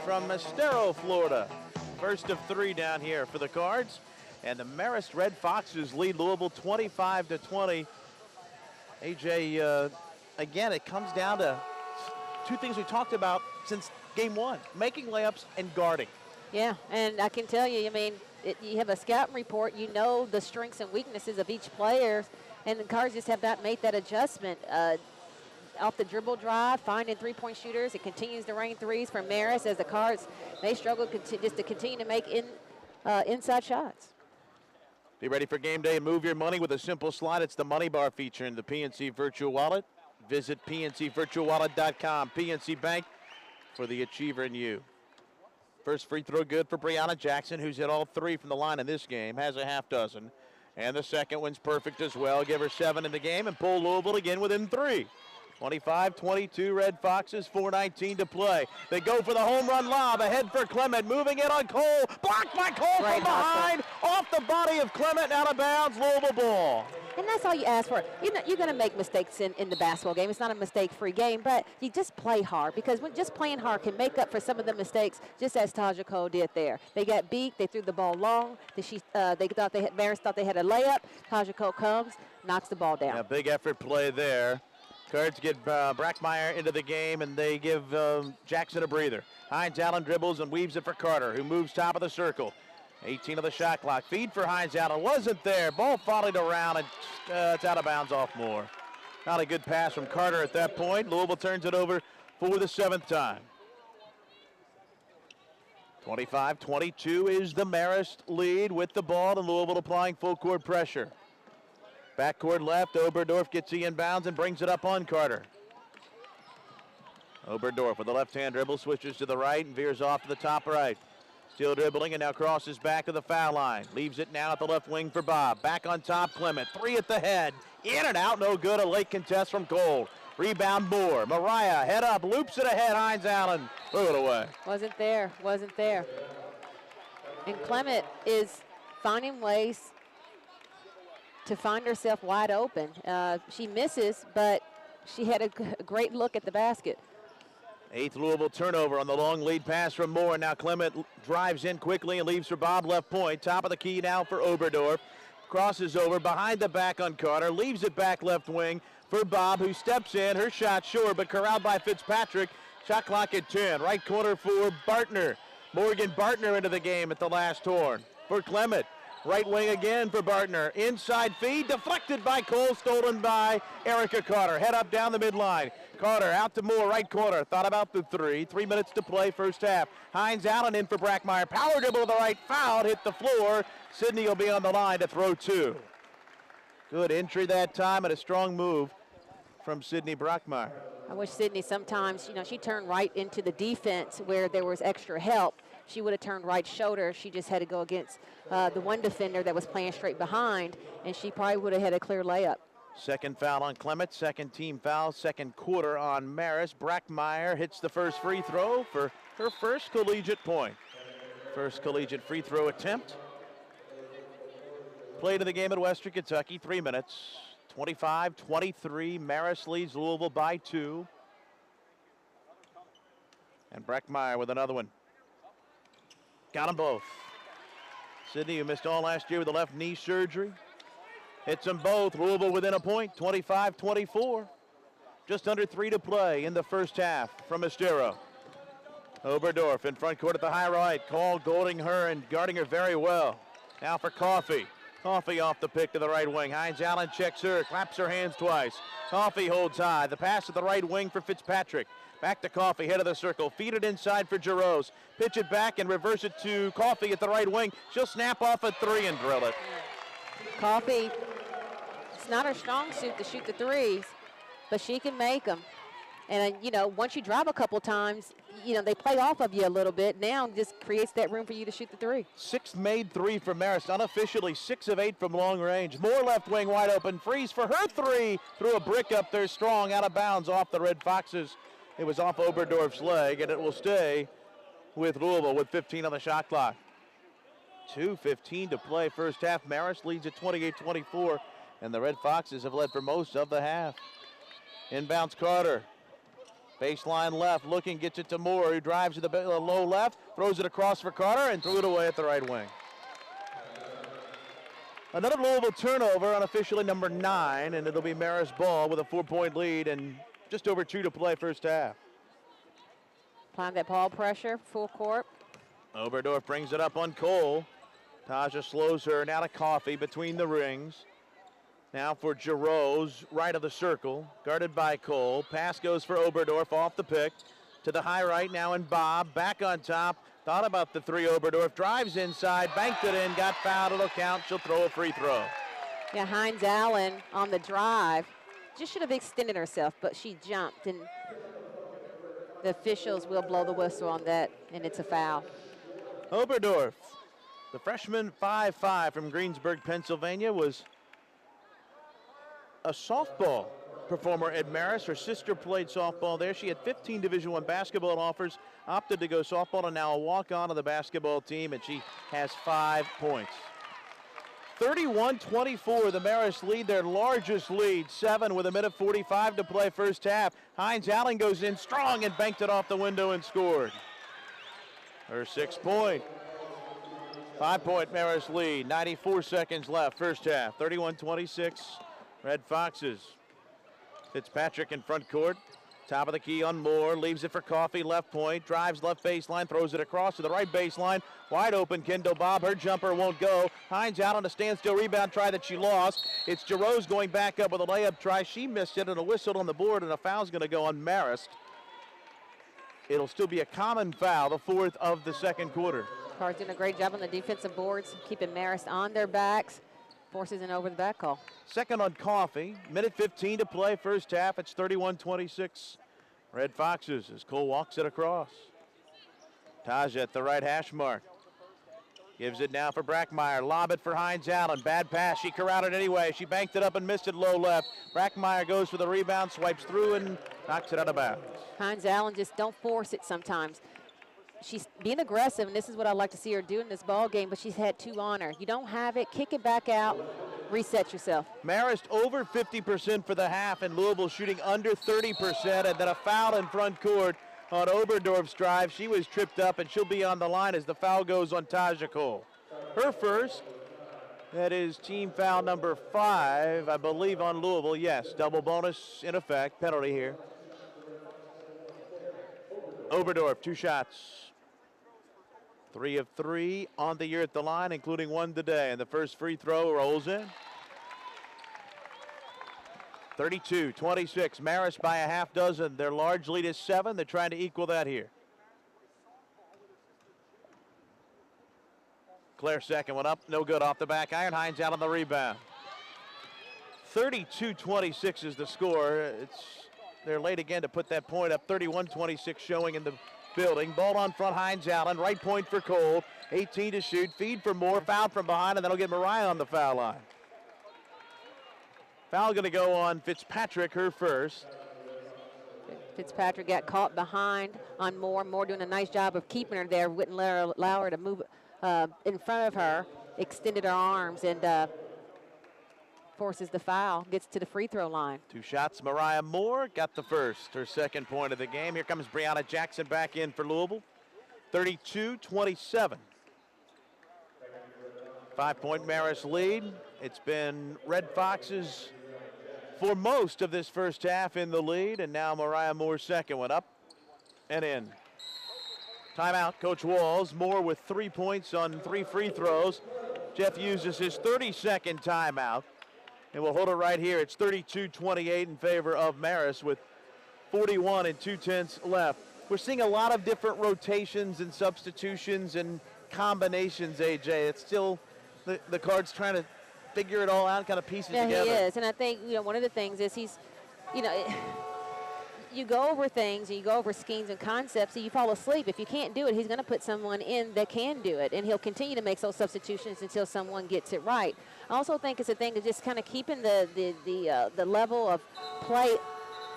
from Estero, Florida. First of 3 down here for the Cards. And the Marist Red Foxes lead Louisville 25-20. AJ, again, it comes down to 2 things we talked about since game 1, making layups and guarding. Yeah, and I can tell you, I mean, you have a scouting report, you know the strengths and weaknesses of each player, and the Cards just have not made that adjustment. Off the dribble drive, finding 3-point shooters. It continues to rain threes from Marist as the Cards, they struggle just to continue to make inside shots. Be ready for game day and move your money with a simple slide. It's the Money Bar feature in the PNC Virtual Wallet. Visit pncvirtualwallet.com. PNC Bank for the achiever in you. First free throw good for Brianna Jackson, who's hit all 3 from the line in this game, has a half dozen. And the second one's perfect as well. Give her 7 in the game and pull Louisville again within 3. 25-22 Red Foxes, 4:19 to play. They go for the home run lob, ahead for Clement, moving it on Cole, blocked by Cole from behind, off the body of Clement, out of bounds, Louisville ball. And that's all you ask for. You're going to make mistakes in the basketball game. It's not a mistake-free game, but you just play hard, because just playing hard can make up for some of the mistakes, just as Taja Cole did there. They got beat. They threw the ball long. Marist thought they had a layup. Taja Cole comes, knocks the ball down. Yeah, big effort play there. Cards get Brackmeyer into the game, and they give Jackson a breather. Hines Allen dribbles and weaves it for Carter, who moves top of the circle. 18 of the shot clock. Feed for Hines Allen. Wasn't there. Ball followed around, and it's out of bounds off Moore. Not a good pass from Carter at that point. Louisville turns it over for the 7th time. 25-22 is the Marist lead with the ball, and Louisville applying full court pressure. Backcourt left, Oberdorf gets the inbounds and brings it up on Carter. Oberdorf with the left-hand dribble, switches to the right and veers off to the top right. Still dribbling and now crosses back to the foul line. Leaves it now at the left wing for Bob. Back on top, Clement. 3 at the head. In and out, no good. A late contest from Cole. Rebound Moore. Mariah, head up, loops it ahead. Hines Allen, threw it away. Wasn't there. And Clement is finding ways to find herself wide open. She misses, but she had a great look at the basket. 8th Louisville turnover on the long lead pass from Moore. Now Clement drives in quickly and leaves for Bob left point. Top of the key now for Oberdorf. Crosses over behind the back on Carter. Leaves it back left wing for Bob, who steps in. Her shot short, but corralled by Fitzpatrick. Shot clock at 10. Right corner for Bartner. Morgan Bartner into the game at the last horn for Clement. Right wing again for Bartner. Inside feed, deflected by Cole, stolen by Erica Carter. Head up down the midline. Carter out to Moore, right corner. Thought about the 3. 3 minutes to play, first half. Hines Allen in for Brackmeyer. Power dribble to the right, fouled, hit the floor. Sydney will be on the line to throw 2. Good entry that time and a strong move from Sydney Brackmeyer. I wish Sydney sometimes, she turned right into the defense where there was extra help. She would have turned right shoulder. She just had to go against the one defender that was playing straight behind, and she probably would have had a clear layup. Second foul on Clement, second team foul, second quarter on Marist. Brackmeyer hits the first free throw for her first collegiate point. First collegiate free throw attempt. Played in the game at Western Kentucky, 3 minutes. 25-23, Marist leads Louisville by 2. And Brackmeyer with another one. Got them both. Sydney, who missed all last year with a left knee surgery, hits them both. Louisville within a point, 25-24. Just under 3 to play in the first half from Estero. Oberdorf in front court at the high right. Call guarding her and guarding her very well. Now for Coffey. Coffey off the pick to the right wing. Hines Allen checks her, claps her hands twice. Coffey holds high. The pass to the right wing for Fitzpatrick. Back to Coffey, head of the circle. Feed it inside for Jaros. Pitch it back and reverse it to Coffey at the right wing. She'll snap off a 3 and drill it. Coffey, it's not her strong suit to shoot the 3s, but she can make them. And, once you drive a couple times, they play off of you a little bit. Now it just creates that room for you to shoot the 3. 6th made 3 for Marist. Unofficially 6 of 8 from long range. Moore left wing wide open. Freeze for her 3. Threw a brick up there strong, out of bounds off the Red Foxes. It was off Oberdorf's leg, and it will stay with Louisville with 15 on the shot clock. 2:15 to play first half. Marist leads at 28-24, and the Red Foxes have led for most of the half. Inbounds Carter. Baseline left, looking, gets it to Moore, who drives to the low left, throws it across for Carter, and threw it away at the right wing. Another Louisville turnover, unofficially number 9, and it'll be Marist ball with a 4-point lead and just over 2 to play first half. Applying that ball pressure, full court. Oberdorf brings it up on Cole. Taja slows her, now to Coffey between the rings. Now for Giroux's right of the circle, guarded by Cole. Pass goes for Oberdorf off the pick. To the high right now, and Bob back on top. Thought about the 3. Oberdorf drives inside, banked it in, got fouled. It'll count. She'll throw a free throw. Yeah, Hines Allen on the drive just should have extended herself, but she jumped, and the officials will blow the whistle on that, and it's a foul. Oberdorf, the freshman 5'5" from Greensburg, Pennsylvania, was a softball performer at Marist. Her sister played softball there. She had 15 Division I basketball offers, opted to go softball, and now a walk-on to the basketball team, and she has 5 points. 31-24, the Marist lead, their largest lead, 7 with 1:45 to play first half. Hines Allen goes in strong and banked it off the window and scored. Her 6th point. 5-point Marist lead, 94 seconds left, first half, 31-26, Red Foxes. Fitzpatrick in front court, top of the key on Moore, leaves it for Coffey, left point, drives left baseline, throws it across to the right baseline, wide open Kendall Bob, her jumper won't go. Hines out on a standstill rebound try that she lost. It's Giroux's going back up with a layup try. She missed it, and a whistle on the board, and a foul's going to go on Marist. It'll still be a common foul, the 4th of the second quarter. Carr's doing a great job on the defensive boards, keeping Marist on their backs, forces an over the back call. Second on Coffey, 1:15 to play first half. It's 31-26. Red Foxes as Cole walks it across. Taja at the right hash mark. Gives it now for Brackmeyer. Lob it for Hines Allen. Bad pass. She corralled it anyway. She banked it up and missed it low left. Brackmeyer goes for the rebound, swipes through, and knocks it out of bounds. Hines Allen, just don't force it sometimes. She's being aggressive, and this is what I like to see her do in this ball game, but she's had 2 on her. You don't have it, kick it back out, reset yourself. Marist over 50% for the half, and Louisville shooting under 30%, and then a foul in front court on Oberdorf's drive. She was tripped up, and she'll be on the line as the foul goes on Taja Cole. Her first, that is team foul number 5, I believe, on Louisville. Yes, double bonus in effect, penalty here. Oberdorf, 2 shots. 3 of 3 on the year at the line, including 1 today. And the first free throw rolls in. 32-26. Marist by a half dozen. Their large lead is 7. They're trying to equal that here. Claire second one up. No good off the back iron. Hines out on the rebound. 32-26 is the score. They're late again to put that point up. 31-26 showing in the building. Ball on front, Hines Allen. Right point for Cole. 18 to shoot. Feed for Moore. Foul from behind, and that'll get Mariah on the foul line. Foul going to go on Fitzpatrick, her first. Fitzpatrick got caught behind on Moore. Moore doing a nice job of keeping her there. Wouldn't allow her to move in front of her. Extended her arms and forces the foul. Gets to the free throw line. 2 shots. Mariah Moore got the first, her 2nd point of the game. Here comes Brianna Jackson back in for Louisville. 32-27. 5-point Marist lead. It's been Red Foxes for most of this first half in the lead, and now Mariah Moore's second one up and in. Timeout, Coach Walls. Moore with 3 points on 3 free throws. Jeff uses his 32nd timeout. And we'll hold it right here. It's 32-28 in favor of Marist with 41 2/10 left. We're seeing a lot of different rotations and substitutions and combinations, AJ. It's still the Cards trying to figure it all out, kind of piece it together. Yeah, he is. And I think, one of the things is he's, you go over things and you go over schemes and concepts and you fall asleep. If you can't do it, he's going to put someone in that can do it, and he'll continue to make those substitutions until someone gets it right. I also think it's a thing of just kind of keeping the level of play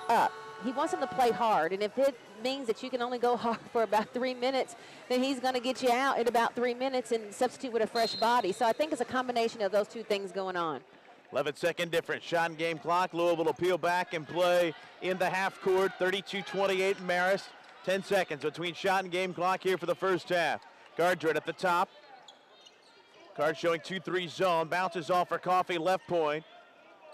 up. He wants them to play hard, and if it means that you can only go hard for about 3 minutes, then he's going to get you out in about 3 minutes and substitute with a fresh body. So I think it's a combination of those 2 things going on. 11-second difference. Shot and game clock. Louisville will peel back and play in the half court. 32-28 Marist. 10 seconds between shot and game clock here for the first half. Gardred at the top. Card showing 2-3 zone. Bounces off for Coffey, left point.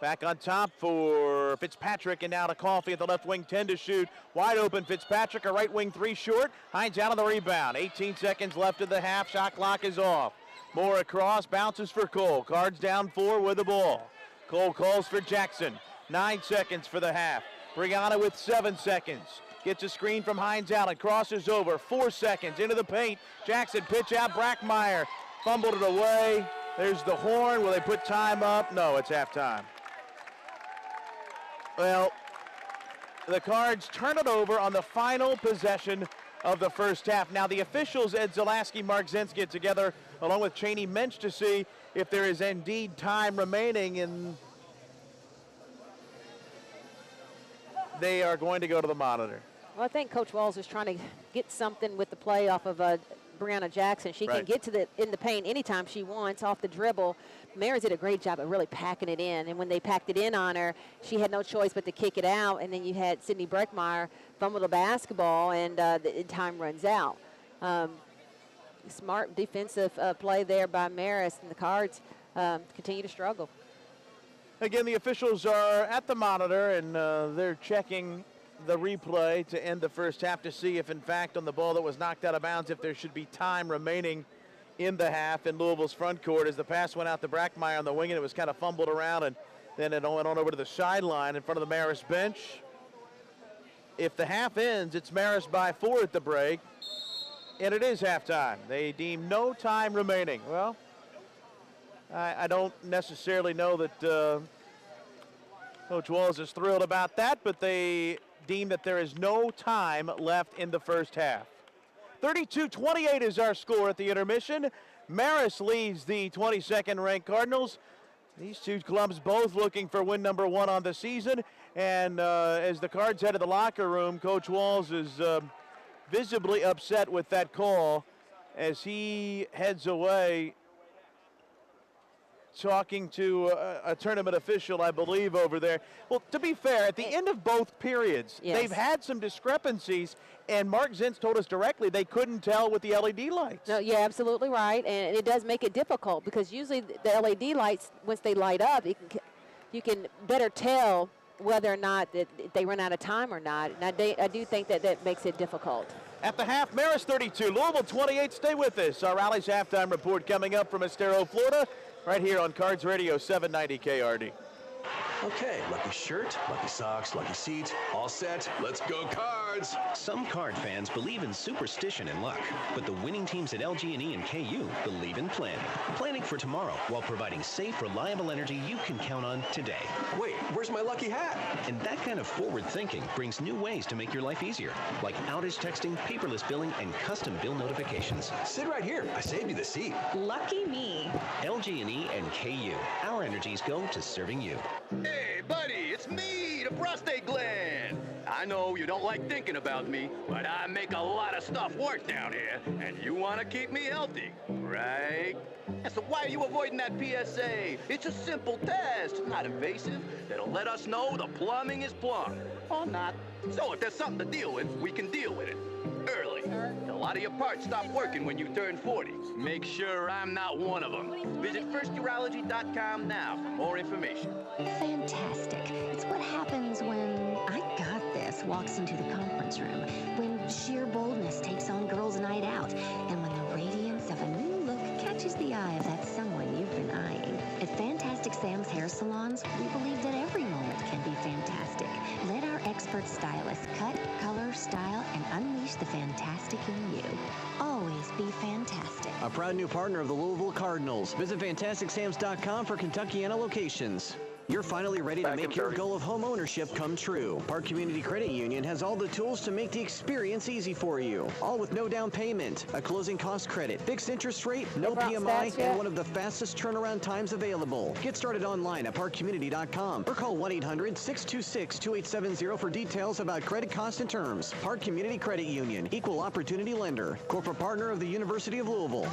Back on top for Fitzpatrick, and now to Coffey at the left wing, 10 to shoot. Wide open Fitzpatrick, a right wing 3 short. Hines out on the rebound. 18 seconds left of the half. Shot clock is off. Moore across, bounces for Cole. Cards down 4 with the ball. Cole calls for Jackson. 9 seconds for the half. Brianna with 7 seconds. Gets a screen from Hines Allen, crosses over. 4 seconds into the paint. Jackson pitch out, Brackmeyer fumbled it away. There's the horn. Will they put time up? No, it's halftime. Well, the Cards turn it over on the final possession of the first half. Now the officials, Ed Zalaski, Mark Zentz, get together along with Cheney Mensch to see if there is indeed time remaining, and they are going to go to the monitor. Well, I think Coach Walls is trying to get something with the play off of Brianna Jackson. She can get to in the paint anytime she wants off the dribble. Maris did a great job of really packing it in, and when they packed it in on her, she had no choice but to kick it out, and then you had Sydney Breckmeyer fumble the basketball, and the time runs out. Smart defensive play there by Maris, and the Cards continue to struggle. Again, the officials are at the monitor, and they're checking the replay to end the first half to see if, in fact, on the ball that was knocked out of bounds, if there should be time remaining in the half in Louisville's front court, as the pass went out to Brackmeyer on the wing, and it was kind of fumbled around, and then it went on over to the sideline in front of the Marist bench. If the half ends, it's Marist by 4 at the break, and it is halftime. They deem no time remaining. Well, I don't necessarily know that Coach Walls is thrilled about that, but they deem that there is no time left in the first half. 32-28 is our score at the intermission. Marist leads the 22nd ranked Cardinals. These two clubs both looking for win number 1 on the season. And as the Cards head to the locker room, Coach Walls is visibly upset with that call as he heads away, talking to a tournament official, I believe, over there. Well, to be fair, at the end of both periods, they've had some discrepancies, and Mark Zentz told us directly they couldn't tell with the LED lights. No, you're absolutely right, and it does make it difficult because usually the LED lights, once they light up, you can better tell whether or not that they run out of time or not. And I do think that makes it difficult. At the half, Marist 32, Louisville 28. Stay with us. Our Rally's halftime report coming up from Estero, Florida, right here on Cards Radio 790 KRD. Okay, lucky shirt, lucky socks, lucky seat, all set. Let's go Cards! Some Card fans believe in superstition and luck, but the winning teams at LG&E and KU believe in planning. Planning for tomorrow while providing safe, reliable energy you can count on today. Wait, where's my lucky hat? And that kind of forward thinking brings new ways to make your life easier, like outage texting, paperless billing, and custom bill notifications. Sit right here. I saved you the seat. Lucky me. LG&E and KU. Our energies go to serving you. Hey, buddy, it's me, the prostate gland. I know you don't like thinking about me, but I make a lot of stuff work down here, and you want to keep me healthy, right? And so why are you avoiding that PSA? It's a simple test, not invasive, that'll let us know the plumbing is plumb, or not. So if there's something to deal with, we can deal with it early. A lot of your parts stop working when you turn 40. Make sure I'm not one of them. Visit firsturology.com now for more information. Fantastic. It's what happens when I got this walks into the conference room, when sheer boldness takes on girls' night out, and when the radiance of a new look catches the eye of that someone you've been eyeing. At Fantastic Sam's Hair Salons, we believe that every moment can be fantastic. Let our expert stylists cut, color, style, and unleash the fantastic in you. Always be fantastic. A proud new partner of the Louisville Cardinals. Visit FantasticSams.com for Kentuckiana locations. You're finally ready to make your goal of home ownership come true. Park Community Credit Union has all the tools to make the experience easy for you. All with no down payment, a closing cost credit, fixed interest rate, no PMI, and one of the fastest turnaround times available. Get started online at parkcommunity.com or call 1-800-626-2870 for details about credit costs and terms. Park Community Credit Union, equal opportunity lender, corporate partner of the University of Louisville.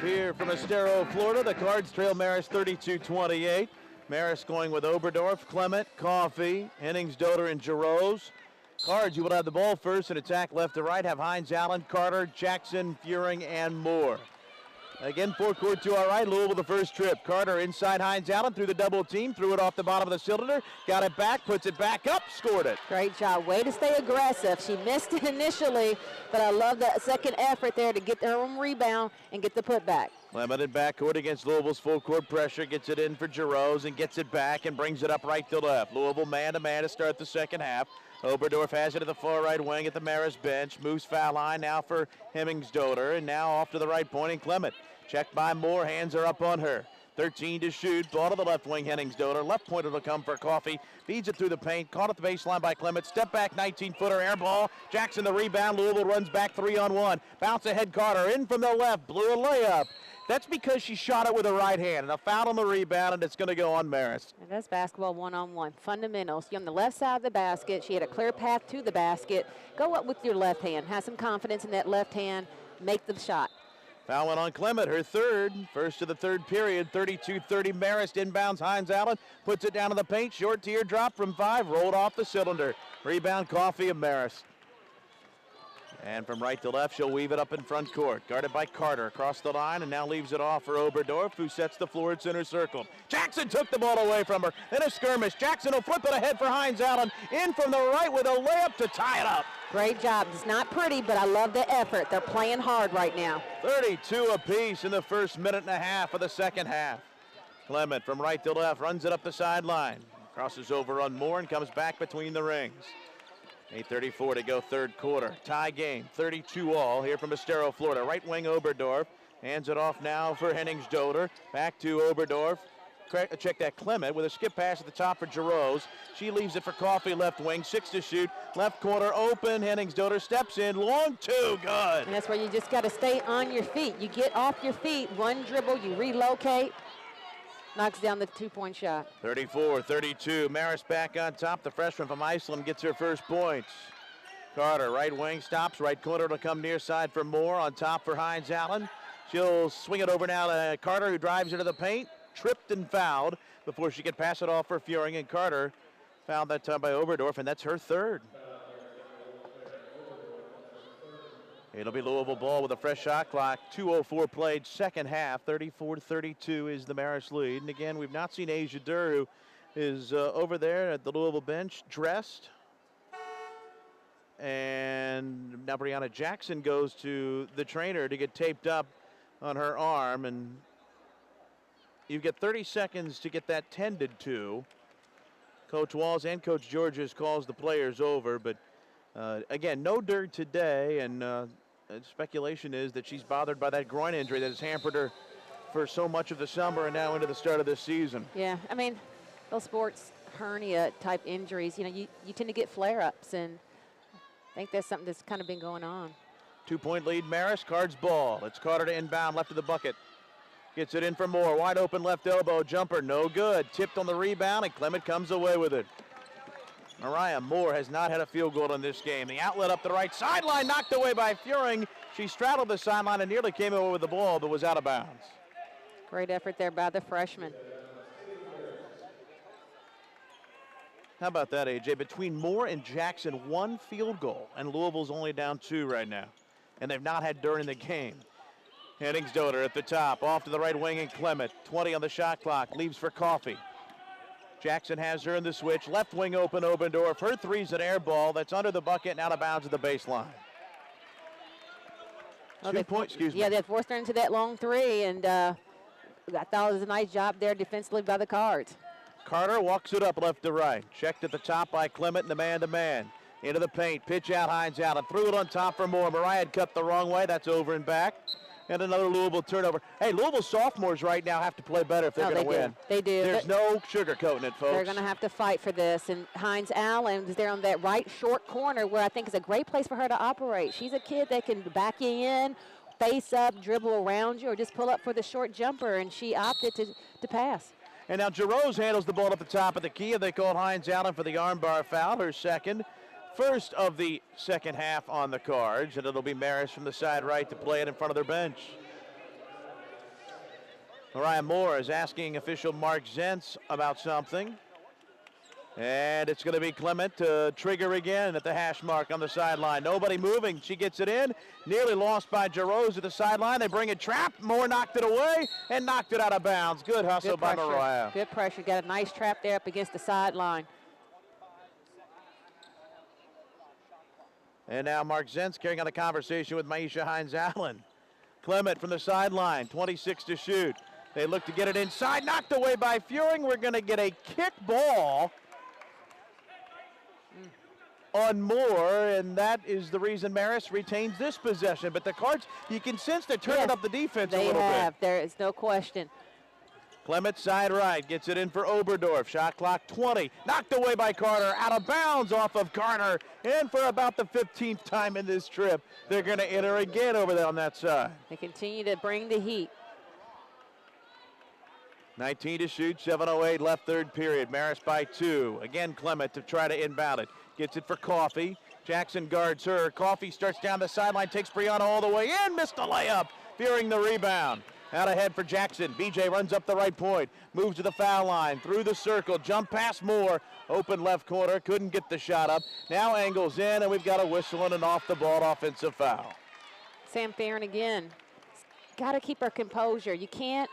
here from Estero, Florida. The Cards trail Marist 32-28. Marist going with Oberdorf, Clement, Coffee, Henningsdoder, and Giroux. Cards, you will have the ball first and attack left to right. Have Hines, Allen, Carter, Jackson, Fuhring, and Moore. Again, forecourt to our right, Louisville the first trip. Carter inside Hines Allen through the double team, threw it off the bottom of the cylinder, got it back, puts it back up, scored it. Great job. Way to stay aggressive. She missed it initially, but I love that second effort there to get their own rebound and get the putback. Limited backcourt against Louisville's full court pressure, gets it in for Giroux and gets it back and brings it up right to left. Louisville man-to-man to start the second half. Oberdorf has it at the far right wing at the Marist bench. Moves foul line now for Henningsdoder, and now off to the right point, and Clement. Checked by Moore, hands are up on her. 13 to shoot, ball to the left wing, Henningsdoder. Left pointer will come for Coffee. Feeds it through the paint, caught at the baseline by Clement. Step back, 19-footer, air ball. Jackson the rebound, Louisville runs back 3-on-1. Bounce ahead, Carter in from the left, blew a layup. That's because she shot it with her right hand, and a foul on the rebound, and it's going to go on Marist. And that's basketball one-on-one. Fundamentals. You're on the left side of the basket. She had a clear path to the basket. Go up with your left hand. Have some confidence in that left hand. Make the shot. Foul went on Clement, her third. First of the third period, 32-30 Marist inbounds. Hines Allen puts it down to the paint. Short teardrop from 5, rolled off the cylinder. Rebound, Coffee of Marist. And from right to left, she'll weave it up in front court. Guarded by Carter across the line, and now leaves it off for Oberdorf, who sets the floor at center circle. Jackson took the ball away from her. Then a skirmish. Jackson will flip it ahead for Hines Allen. In from the right with a layup to tie it up. Great job. It's not pretty, but I love the effort. They're playing hard right now. 32 apiece in the first minute and a half of the second half. Clement from right to left runs it up the sideline. Crosses over on Moore and comes back between the rings. 8:34 to go third quarter. Tie game, 32 all here from Estero, Florida. Right wing Oberdorf hands it off now for Henningsdoder. Back to Oberdorf. Check that, Clement with a skip pass at the top for Giroux. She leaves it for Coffee, left wing, 6 to shoot. Left corner open, Henningsdoder steps in, long two, good. And that's where you just got to stay on your feet. You get off your feet, one dribble, you relocate. Knocks down the two-point shot. 34-32, Marist back on top. The freshman from Iceland gets her first points. Carter, right wing, stops, right corner to come near side for Moore. On top for Hines Allen. She'll swing it over now to Carter, who drives into the paint. Tripped and fouled before she could pass it off for Fuhring, and Carter fouled that time by Oberdorf, and that's her third. It'll be Louisville ball with a fresh shot clock. 2:04 played, second half. 34-32 is the Marist lead. And again, we've not seen Asia Durr, who is over there at the Louisville bench, dressed. And now Brianna Jackson goes to the trainer to get taped up on her arm, and you get 30 seconds to get that tended to. Coach Walls and Coach Georges calls the players over, but again, no Durr today, and speculation is that she's bothered by that groin injury that has hampered her for so much of the summer and now into the start of this season. Yeah, I mean, those sports hernia type injuries, you know, you tend to get flare-ups, and I think that's something that's kind of been going on. 2-point lead, Marist, Cards ball. It's Carter to inbound, left of the bucket. Gets it in for Moore, wide open left elbow, jumper, no good. Tipped on the rebound, and Clement comes away with it. Mariah Moore has not had a field goal in this game. The outlet up the right sideline, knocked away by Fuhring. She straddled the sideline and nearly came away with the ball, but was out of bounds. Great effort there by the freshman. How about that, AJ? Between Moore and Jackson, 1 field goal, and Louisville's only down 2 right now. And they've not had during the game. Henningsdoder at the top, off to the right wing, and Clement. 20 on the shot clock, leaves for Coffee. Jackson has her in the switch. Left wing open, Oberdorf. Her three's an air ball that's under the bucket and out of bounds at the baseline. Well, 2 points, excuse me. Yeah, they forced her into that long three, and I thought it was a nice job there defensively by the Cards. Carter walks it up left to right. Checked at the top by Clement in the man-to-man. Into the paint, pitch out, Hines Allen. Threw it on top for Moore. Mariah had cut the wrong way. That's over and back. And another Louisville turnover. Hey, Louisville sophomores right now have to play better if they're going to win. They do. There's no sugarcoating it, folks. They're going to have to fight for this. And Hines Allen is there on that right short corner where I think is a great place for her to operate. She's a kid that can back you in, face up, dribble around you, or just pull up for the short jumper, and she opted to pass. And now Giroux handles the ball at the top of the key, and they called Hines Allen for the armbar foul, her second. First of the second half on the Cards, and it'll be Marist from the side right to play it in front of their bench. Mariah Moore is asking official Mark Zentz about something. And it's going to be Clement to trigger again at the hash mark on the sideline. Nobody moving. She gets it in. Nearly lost by Jarosz at the sideline. They bring it trap. Moore knocked it away and knocked it out of bounds. Good hustle by Mariah. Good pressure. Got a nice trap there up against the sideline. And now Mark Zentz carrying on the conversation with Maisha Hines-Allen. Clement from the sideline, 26 to shoot. They look to get it inside. Knocked away by Furing. We're going to get a kick ball on Moore, and that is the reason Marist retains this possession. But the Cards, you can sense they're turning up the defense a little bit. There is no question. Clement side right, gets it in for Oberdorf. Shot clock 20, knocked away by Carter, out of bounds off of Carter. And for about the 15th time in this trip, they're going to enter again over there on that side. They continue to bring the heat. 19 to shoot, 7:08 left third period. Marist by 2. Again, Clement to try to inbound it. Gets it for Coffey. Jackson guards her. Coffey starts down the sideline, takes Brianna all the way in, missed the layup, fearing the rebound. Out ahead for Jackson. BJ runs up the right point, moves to the foul line, through the circle, jump past Moore, open left corner, couldn't get the shot up. Now angles in, and we've got a whistle and an off-the-ball offensive foul. Sam Farron again. Got to keep her composure. You can't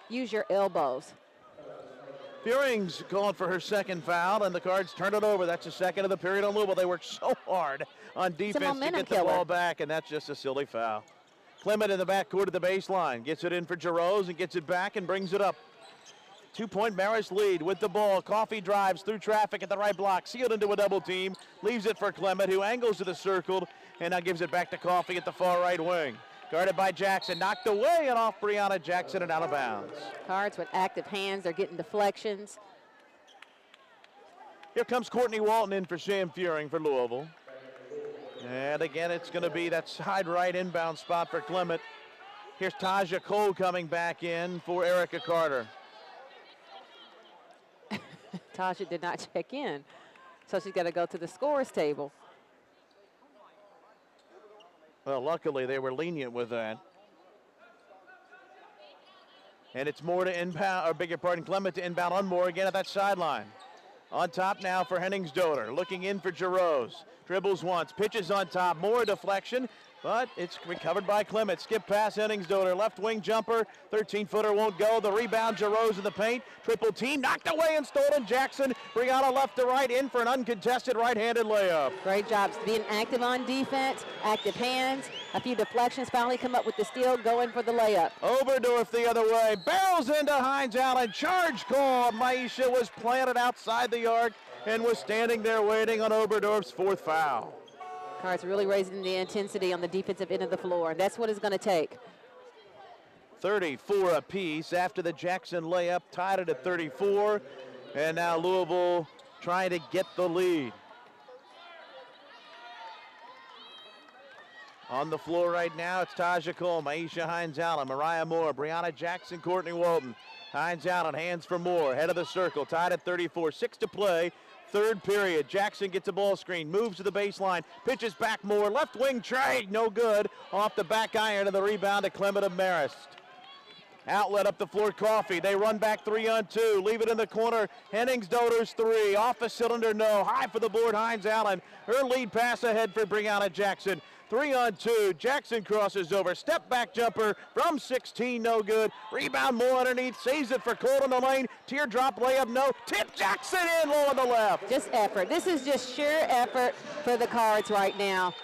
use your elbows. Fearing's calling for her second foul, and the Cards turn it over. That's the second of the period on Louisville. They work so hard on defense to get the ball back, and that's just a silly foul. Clement in the backcourt of the baseline. Gets it in for Jarosz and gets it back and brings it up. 2-point Marist lead with the ball. Coffey drives through traffic at the right block, sealed into a double team. Leaves it for Clement, who angles to the circle, and now gives it back to Coffey at the far right wing. Guarded by Jackson, knocked away and off Brianna Jackson and out of bounds. Cards with active hands, they're getting deflections. Here comes Courtney Walton in for Sam Fearing for Louisville. And again, it's going to be that side right inbound spot for Clement. Here's Taja Cole coming back in for Erica Carter. Taja did not check in, so she's got to go to the scores table. Well, luckily they were lenient with that. And it's Moore to inbound, or beg your pardon, Clement to inbound on Moore again at that sideline. On top now for Henningsdotter, looking in for Jarosz. Dribbles once, pitches on top, Moore deflection, but it's recovered by Clement. Skip pass Henningsdotter, left wing jumper, 13-footer won't go. The rebound, Jarosz in the paint, triple team, knocked away and stolen. Jackson, Brianna left to right, in for an uncontested right-handed layup. Great job being active on defense, active hands, a few deflections, finally come up with the steal, going for the layup. Oberdorf the other way, barrels into Hines-Allen, charge call. Maisha was planted outside the arc and was standing there waiting on Oberdorf's fourth foul. Cards really raising the intensity on the defensive end of the floor. That's what it's going to take. 34 apiece after the Jackson layup, tied it at 34. And now Louisville trying to get the lead. On the floor right now, it's Taja Cole, Maisha Hines-Allen, Mariah Moore, Brianna Jackson, Courtney Walton. Hines-Allen, hands for Moore, head of the circle, tied at 34, 6 to play. Third period, Jackson gets a ball screen, moves to the baseline, pitches back Moore, left wing trade, no good. Off the back iron and the rebound to Clement of Marist. Outlet up the floor, Coffey. They run back 3-on-2, leave it in the corner. Henningsdotter's three, off the cylinder, no. High for the board, Hines-Allen. Her lead pass ahead for Brianna Jackson. 3-on-2, Jackson crosses over, step back jumper from 16, no good. Rebound Moore underneath, saves it for Cole in the lane. Teardrop layup, no. Tip Jackson in, low on the left. Just effort. This is just sheer effort for the Cards right now.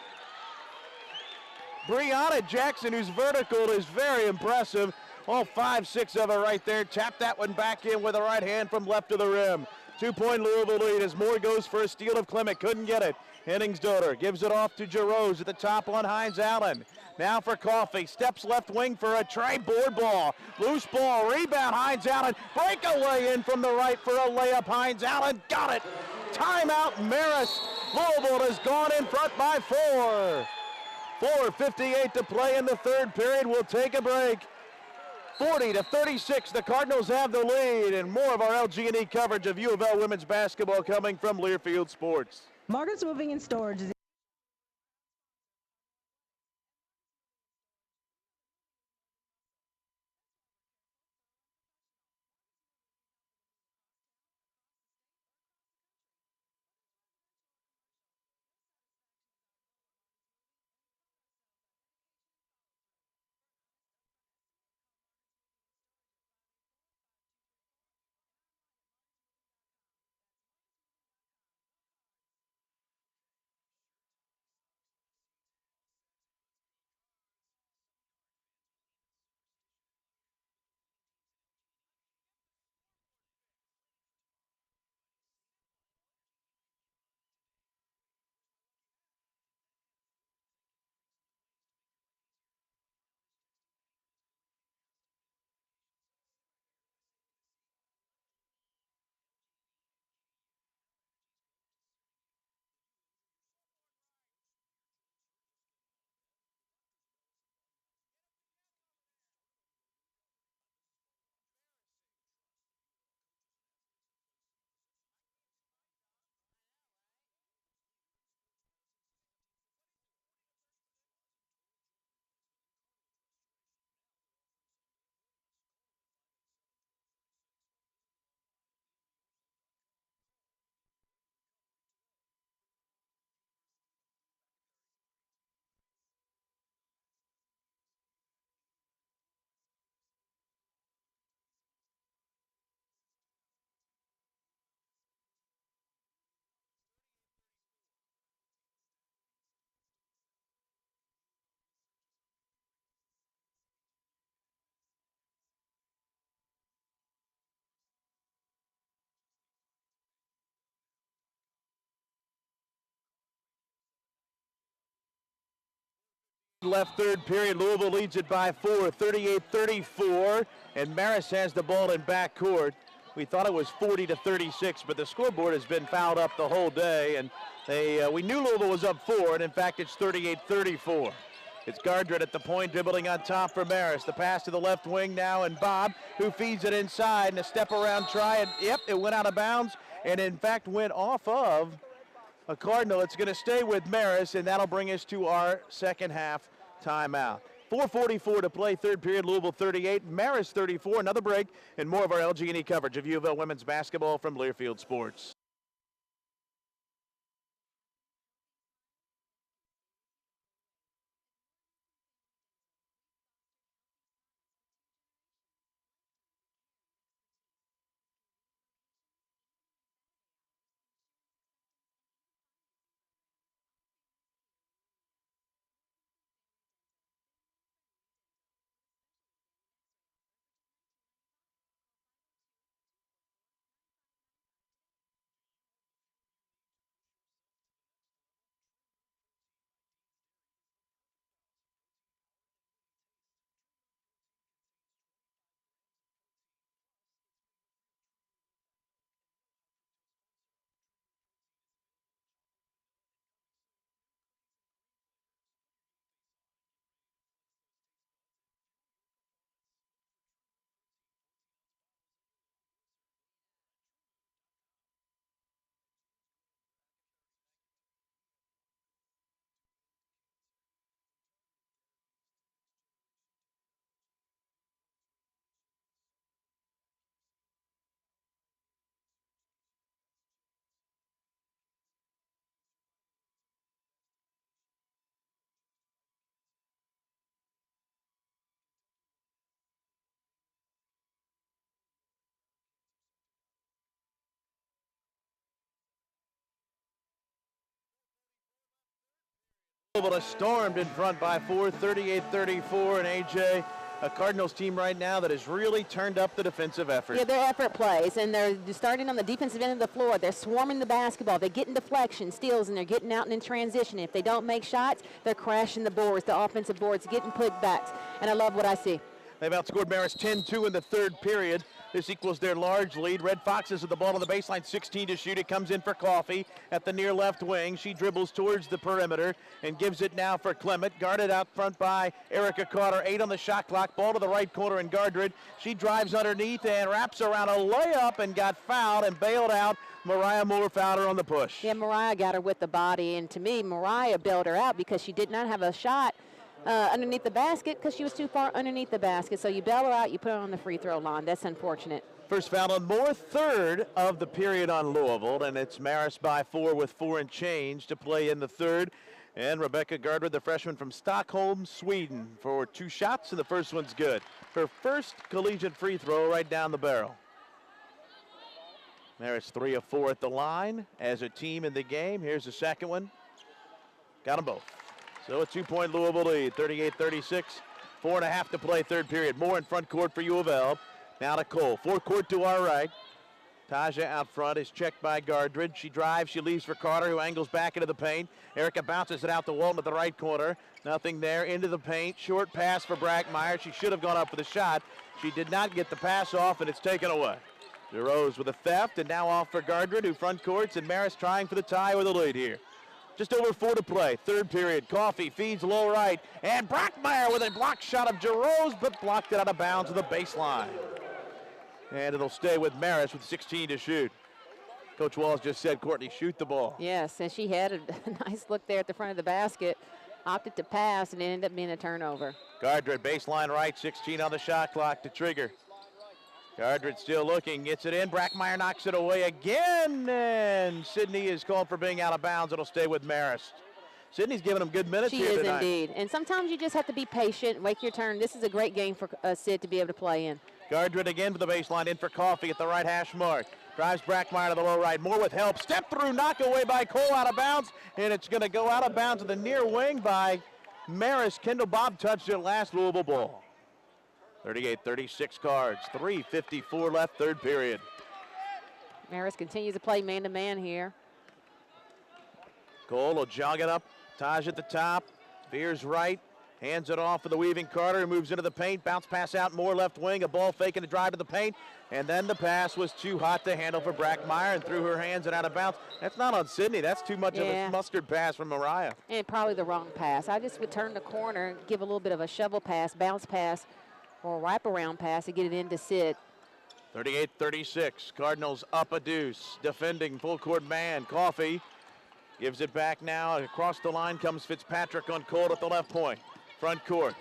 Brianna Jackson, who's vertical, is very impressive. All 5-6 of it right there. Tap that one back in with a right hand from left of the rim. 2-point Louisville lead as Moore goes for a steal of Clement. Couldn't get it. Henningsdotter gives it off to Jarosz at the top on Hines-Allen. Now for Coffey. Steps left wing for a try, board ball. Loose ball, rebound Hines-Allen. Breakaway in from the right for a layup. Hines-Allen got it. Timeout Marist. Louisville has gone in front by 4. 4:58 to play in the third period. We'll take a break. 40-36, the Cardinals have the lead, and more of our LG&E coverage of U of L women's basketball coming from Learfield Sports. Margaret's Moving and Storage is left third period. Louisville leads it by 4, 38-34, and Marist has the ball in backcourt. We thought it was 40-36, but the scoreboard has been fouled up the whole day, and we knew Louisville was up 4, and in fact it's 38-34. It's Gardred at the point, dribbling on top for Marist. The pass to the left wing now, and Bob, who feeds it inside, and a step around try, and yep, it went out of bounds, and in fact went off of a Cardinal. It's going to stay with Marist, and that'll bring us to our second half timeout. 4:44 to play, third period. Louisville 38, Marist 34. Another break, and more of our LG&E coverage of U of L women's basketball from Learfield Sports. Louisville has stormed in front by 4, 38-34, and AJ, a Cardinals team right now that has really turned up the defensive effort. Yeah, their effort plays, and they're starting on the defensive end of the floor. They're swarming the basketball. They're getting deflection, steals, and they're getting out and in transition. If they don't make shots, they're crashing the boards, the offensive boards, getting putbacks, and I love what I see. They've outscored Marist 10-2 in the third period. This equals their large lead. Red Foxes with the ball on the baseline, 16 to shoot. It comes in for Coffey at the near left wing. She dribbles towards the perimeter and gives it now for Clement. Guarded out front by Erica Carter. 8 on the shot clock. Ball to the right corner and Gardred. She drives underneath and wraps around a layup and got fouled and bailed out. Mariah Moore fouled her on the push. Yeah, Mariah got her with the body, and to me, Mariah bailed her out because she did not have a shot underneath the basket because she was too far underneath the basket. So you bail her out, you put her on the free throw line. That's unfortunate. First foul on Moore, third of the period on Louisville, and it's Marist by 4 with 4 and change to play in the third. And Rebecca Gardred, the freshman from Stockholm, Sweden, for 2 shots, and the first one's good. Her first collegiate free throw right down the barrel. Marist 3 of 4 at the line as a team in the game. Here's the second one. Got them both. So a 2-point Louisville lead, 38-36. 4.5 to play, third period. Moore in front court for U of L. Now to Cole, forecourt to our right. Taja out front is checked by Gardred. She drives, she leaves for Carter, who angles back into the paint. Erica bounces it out to Walton at the right corner. Nothing there, into the paint. Short pass for Brackmeyer. She should have gone up for the shot. She did not get the pass off, and it's taken away. DeRose with a theft, and now off for Gardred, who front courts, and Marist trying for the tie with a lead here. Just over 4 to play, third period. Coffey feeds low right, and Brackmeyer with a block shot of DeRose, but blocked it out of bounds to the baseline. And it'll stay with Marist with 16 to shoot. Coach Walls just said, Courtney, shoot the ball. Yes, and she had a nice look there at the front of the basket, opted to pass, and it ended up being a turnover. Gardred, baseline right, 16 on the shot clock to trigger. Gardred still looking, gets it in. Brackmeyer knocks it away again, and Sydney is called for being out of bounds. It'll stay with Marist. Sydney's giving them good minutes here tonight. She is indeed, and sometimes you just have to be patient, wait your turn. This is a great game for Sid to be able to play in. Gardred again for the baseline, in for Coffey at the right hash mark. Drives Brackmeyer to the low right. Moore with help. Step through, knock away by Cole, out of bounds. And it's going to go out of bounds to the near wing by Marist. Kendall Bob touched it last Louisville ball. 38-36 Cards. 3:54 left, third period. Marist continues to play man-to-man here. Cole will jog it up. Taj at the top. Veers right. Hands it off for the weaving Carter, who moves into the paint. Bounce pass out, more left wing. A ball fake and a drive to the paint. And then the pass was too hot to handle for Brackmeyer and through her hands and out of bounds. That's not on Sydney. That's too much of a mustard pass from Mariah. And probably the wrong pass. I just would turn the corner and give a little bit of a shovel pass, bounce pass, or a wraparound pass to get it in to Sid. 38-36. Cardinals up a deuce. Defending full court man. Coffey gives it back now. Across the line comes Fitzpatrick on court at the left point. Front court.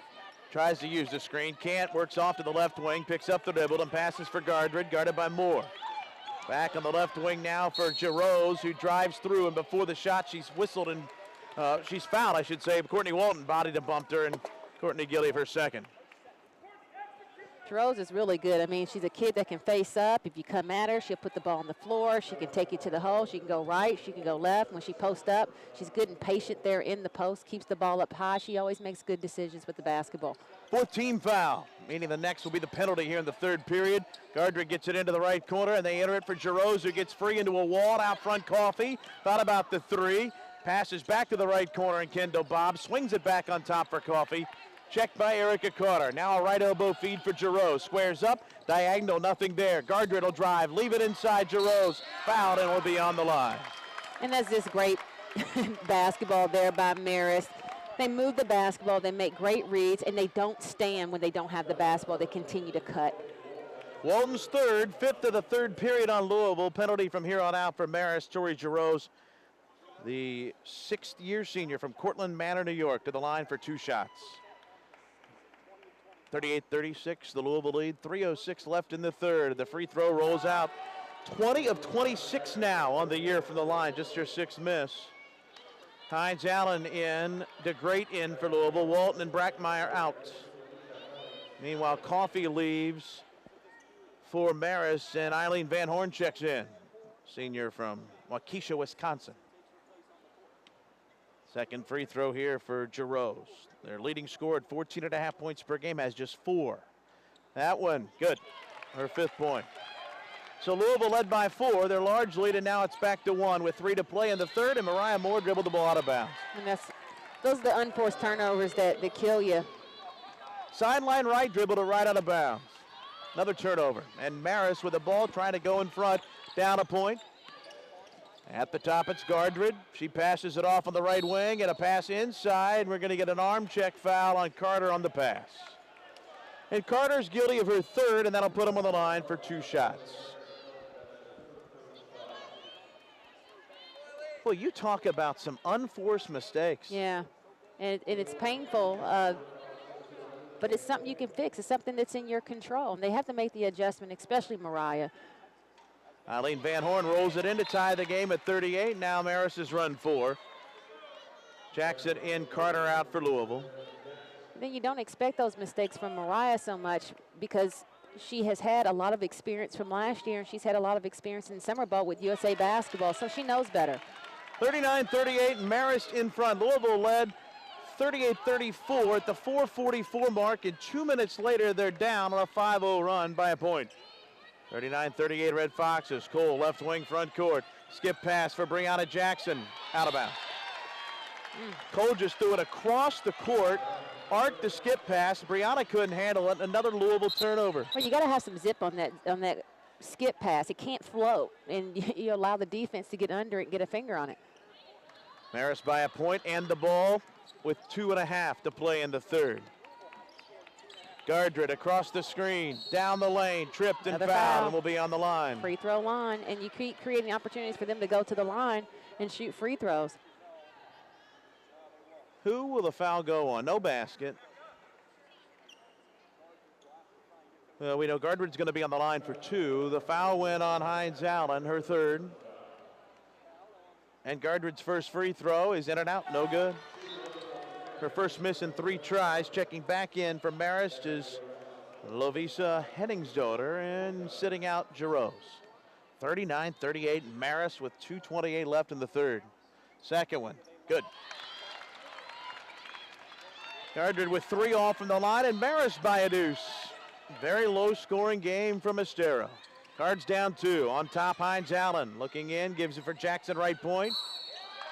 Tries to use the screen. Can't. Works off to the left wing. Picks up the dribble and passes for Gardred. Guarded by Moore. Back on the left wing now for Jarose, who drives through. And before the shot, she's whistled and she's fouled, I should say. Courtney Walton bodied and bumped her, and Courtney Gilly for second. Rose is really good. I mean, she's a kid that can face up. If you come at her, she'll put the ball on the floor. She can take you to the hole. She can go right. She can go left. When she posts up, she's good and patient there in the post, keeps the ball up high. She always makes good decisions with the basketball. Fourth team foul, meaning the next will be the penalty here in the third period. Gardner gets it into the right corner, and they enter it for Jarose, who gets free into a wall. Out front, Coffey. Thought about the three. Passes back to the right corner, and Kendall Bob swings it back on top for Coffey. Checked by Erica Carter. Now a right elbow feed for Jarose. Squares up, diagonal, nothing there. Gardner will drive, leave it inside Jarose. Fouled and will be on the line. And that's just great basketball there by Marist. They move the basketball, they make great reads, and they don't stand when they don't have the basketball. They continue to cut. Walton's third, fifth of the third period on Louisville. Penalty from here on out for Marist. Tori Jarose, the sixth-year senior from Cortland Manor, New York, to the line for two shots. 38-36, the Louisville lead. 3:06 left in the third. The free throw rolls out. 20 of 26 now on the year from the line, just her sixth miss. Hines Allen in, DeGrate in for Louisville. Walton and Brackmeyer out. Meanwhile, Coffey leaves for Marist, and Eileen Van Horn checks in. Senior from Waukesha, Wisconsin. Second free throw here for Jarose. Their leading scorer at 14.5 points per game has just 4. That one, good. Her fifth point. So Louisville led by 4. Their large lead, and now it's back to 1 with 3 to play in the third, and Mariah Moore dribbled the ball out of bounds. And those are the unforced turnovers that kill you. Sideline right, dribbled it right out of bounds. Another turnover, and Marist with the ball trying to go in front, down a point. At the top, it's Gardred. She passes it off on the right wing, and a pass inside. We're going to get an arm check foul on Carter on the pass. And Carter's guilty of her third, and that'll put him on the line for 2 shots. Well, you talk about some unforced mistakes. Yeah, and it's painful, but it's something you can fix. It's something that's in your control, and they have to make the adjustment, especially Mariah. Eileen Van Horn rolls it in to tie the game at 38. Now Marist has run 4. Jackson in, Carter out for Louisville. Then you don't expect those mistakes from Mariah so much because she has had a lot of experience from last year, and she's had a lot of experience in summer ball with USA basketball, so she knows better. 39-38, Marist in front. Louisville led 38-34 at the 4:44 mark, and 2 minutes later they're down on a 5-0 run by a point. 39-38 Red Foxes. Cole left wing front court. Skip pass for Brianna Jackson. Out of bounds. Cole just threw it across the court. Arced the skip pass. Brianna couldn't handle it. Another Louisville turnover. Well, you got to have some zip on that skip pass. It can't float, and you allow the defense to get under it and get a finger on it. Marist by a point and the ball with 2.5 to play in the third. Gardred across the screen, down the lane, tripped and fouled, and will be on the line. Free throw line, and you keep creating opportunities for them to go to the line and shoot free throws. Who will the foul go on? No basket. Well, we know Gardred's going to be on the line for 2. The foul went on Hines Allen, her third. And Gardred's first free throw is in and out, no good. Her first miss in 3 tries. Checking back in for Marist is Lovisa Henningsdotter, and sitting out Jarose. 39-38 Marist with 2:28 left in the third. Second one, good. Gardred with 3 off from the line, and Marist by a deuce. Very low scoring game from Estero. Cards down 2. On top, Hines Allen looking in, gives it for Jackson right point.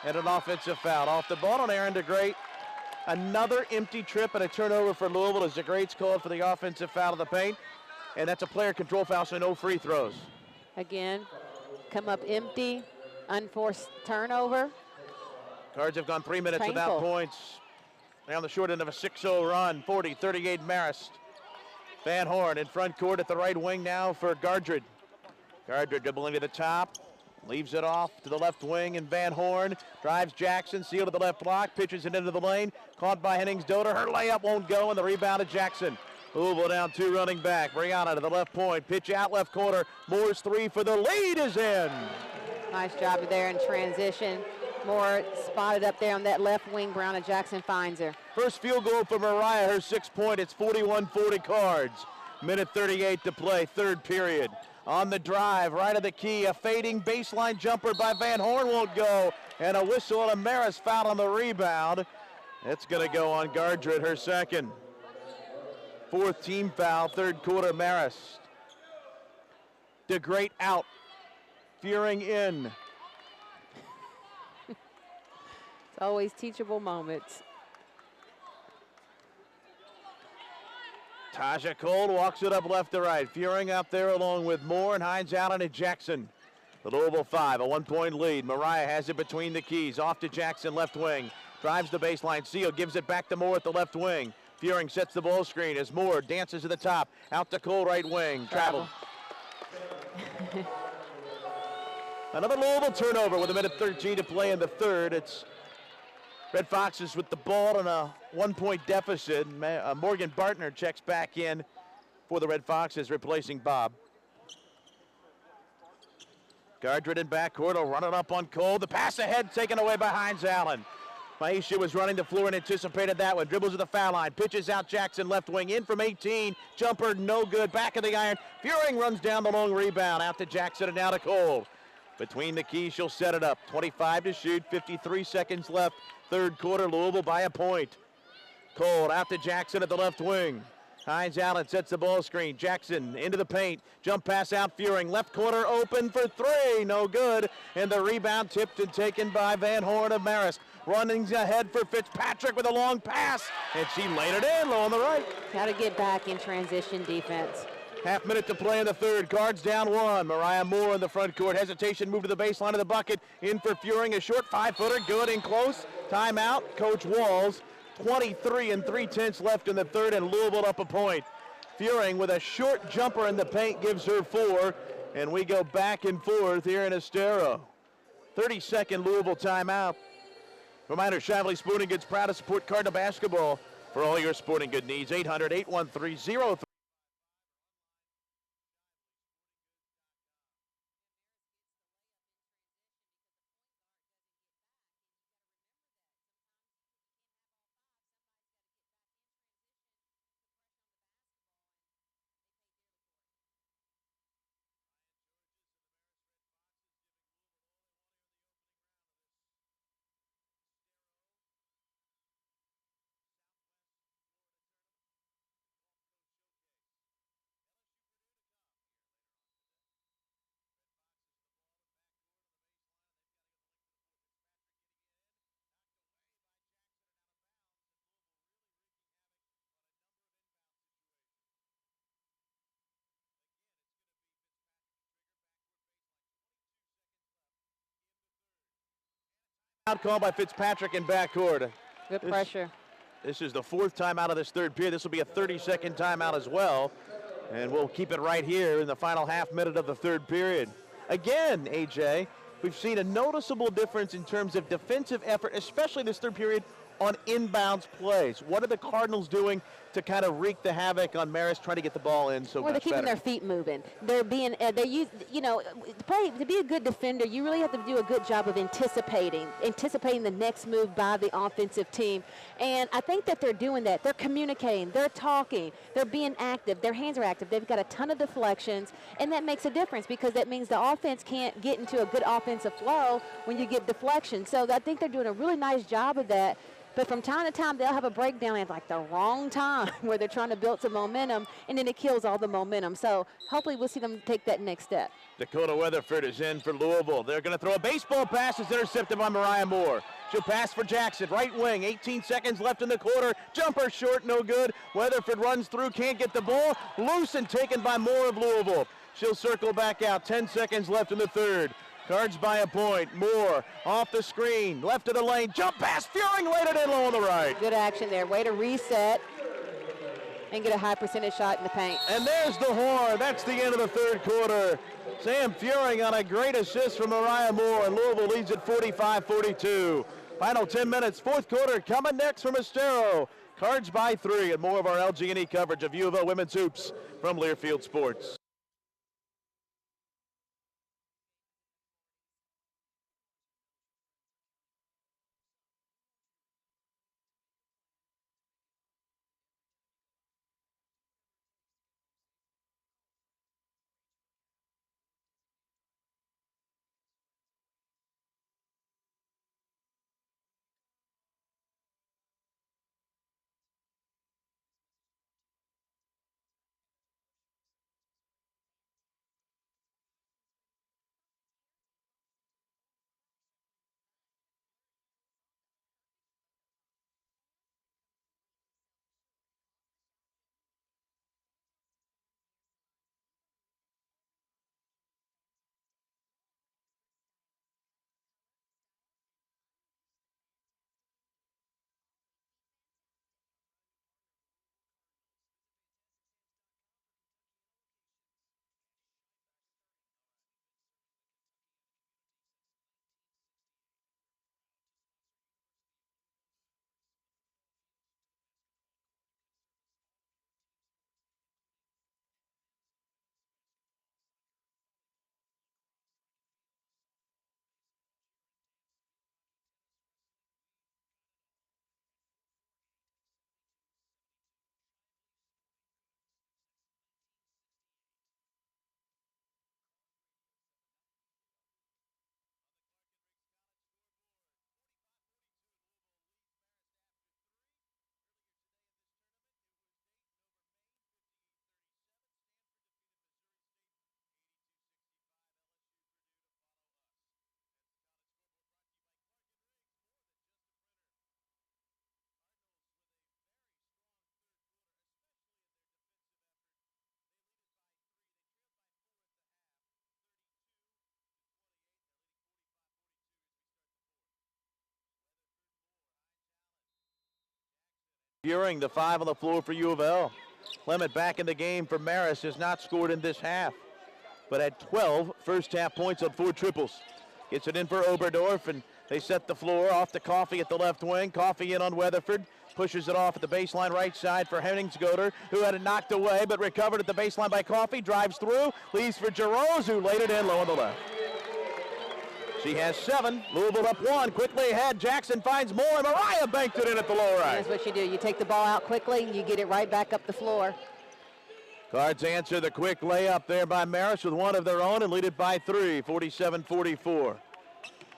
And an offensive foul off the ball on Aaron DeGrate. Another empty trip and a turnover for Louisville as the Greats called for the offensive foul of the paint. And that's a player control foul, so no free throws. Again, come up empty, unforced turnover. Cards have gone 3 minutes Painful. without points. They're on the short end of a 6-0 run, 40-38 Marist. Van Horn in front court at the right wing now for Gardred. Gardred dribbling to the top, leaves it off to the left wing, and Van Horn drives Jackson, sealed to the left block, pitches it into the lane, caught by Hennings-Doder. Her layup won't go, and the rebound to Jackson. Louisville down 2 running back. Brianna to the left point, pitch out left corner. Moore's 3 for the lead is in. Nice job there in transition. Moore spotted up there on that left wing. Brown and Jackson finds her. First field goal for Mariah, her 6th point. It's 41-40 Cards. Minute 38 to play, third period. On the drive, right of the key, a fading baseline jumper by Van Horn won't go, and a whistle and a Marist foul on the rebound. It's going to go on Gardred, her 2nd. 4th team foul, 3rd quarter Marist. DeGreat out, Fearing in. It's always teachable moments. Taja Cole walks it up left to right. Fearing up there along with Moore and Hines Allen and Jackson. The Louisville 5, a 1-point lead. Mariah has it between the keys. Off to Jackson, left wing. Drives the baseline. Seal gives it back to Moore at the left wing. Fearing sets the ball screen as Moore dances to the top. Out to Cole, right wing. Travel. Another Louisville turnover with a minute 13 to play in the third. It's Red Foxes with the ball and a 1-point deficit. Morgan Bartner checks back in for the Red Foxes, replacing Bob. Gardred in backcourt will run it up on Cole. The pass ahead taken away by Hines Allen. Maisha was running the floor and anticipated that one. Dribbles to the foul line. Pitches out Jackson left wing. In from 18. Jumper no good. Back of the iron. Fearing runs down the long rebound. Out to Jackson and out to Cole. Between the keys, she'll set it up. 25 to shoot. 53 seconds left. Third quarter, Louisville by a point. Cole out to Jackson at the left wing. Hines Allen sets the ball screen. Jackson into the paint. Jump pass out Fearing. Left corner open for 3. No good. And the rebound tipped and taken by Van Horn of Marist. Running ahead for Fitzpatrick with a long pass. And she laid it in low on the right. Got to get back in transition defense. Half minute to play in the third. Cards down 1. Mariah Moore in the front court. Hesitation, move to the baseline of the bucket. In for Fearing. A short 5-footer. Good and close. Timeout. Coach Walls. 23 3/10 left in the third, and Louisville up a point. Fearing with a short jumper in the paint gives her 4, and we go back and forth here in Estero. 30-second Louisville timeout. Reminder, Chevrolet Sporting Goods proud to support Cardinal basketball for all your sporting good needs. 800-813-03. Out call by Fitzpatrick in backcourt. Good pressure. This is the 4th timeout of this third period. This will be a 30-second timeout as well. And we'll keep it right here in the final half minute of the third period. Again, AJ, we've seen a noticeable difference in terms of defensive effort, especially this third period, on inbounds plays. What are the Cardinals doing to kind of wreak the havoc on Marist, trying to get the ball in so much Well, they're keeping better? their feet moving. They're being, they use, to be a good defender, you really have to do a good job of anticipating the next move by the offensive team. And I think that they're doing that. They're communicating, they're talking, they're being active, their hands are active. They've got a ton of deflections, and that makes a difference because that means the offense can't get into a good offensive flow when you get deflections. So I think they're doing a really nice job of that. But from time to time, they'll have a breakdown at like the wrong time where they're trying to build some momentum, and then it kills all the momentum. So hopefully we'll see them take that next step. Dakota Weatherford is in for Louisville. They're going to throw a baseball pass. It's intercepted by Mariah Moore. She'll pass for Jackson, right wing, 18 seconds left in the quarter. Jumper short, no good. Weatherford runs through, can't get the ball. Loose and taken by Moore of Louisville. She'll circle back out, 10 seconds left in the third. Cards by a point. Moore off the screen, left of the lane. Jump pass, Fearing laid it in low on the right. Good action there. Way to reset and get a high percentage shot in the paint. And there's the horn. That's the end of the third quarter. Sam Fearing on a great assist from Mariah Moore, and Louisville leads at 45-42. Final 10 minutes, fourth quarter coming next from Estero. Cards by 3, and more of our LG&E coverage of U of L women's hoops from Learfield Sports. Fearing, the 5 on the floor for U of L. Clement back in the game for Marist, has not scored in this half, but had 12 first half points on 4 triples. Gets it in for Oberdorf, and they set the floor off to Coffey at the left wing. Coffey in on Weatherford, pushes it off at the baseline right side for Henningsgoder, who had it knocked away, but recovered at the baseline by Coffey, drives through, leaves for Jarosz, who laid it in low on the left. She has 7. Louisville up 1. Quickly ahead. Jackson finds Moore, and Mariah banked it in at the low right. That's what you do. You take the ball out quickly, and you get it right back up the floor. Cards answer the quick layup there by Marist with one of their own and lead it by 3, 47-44.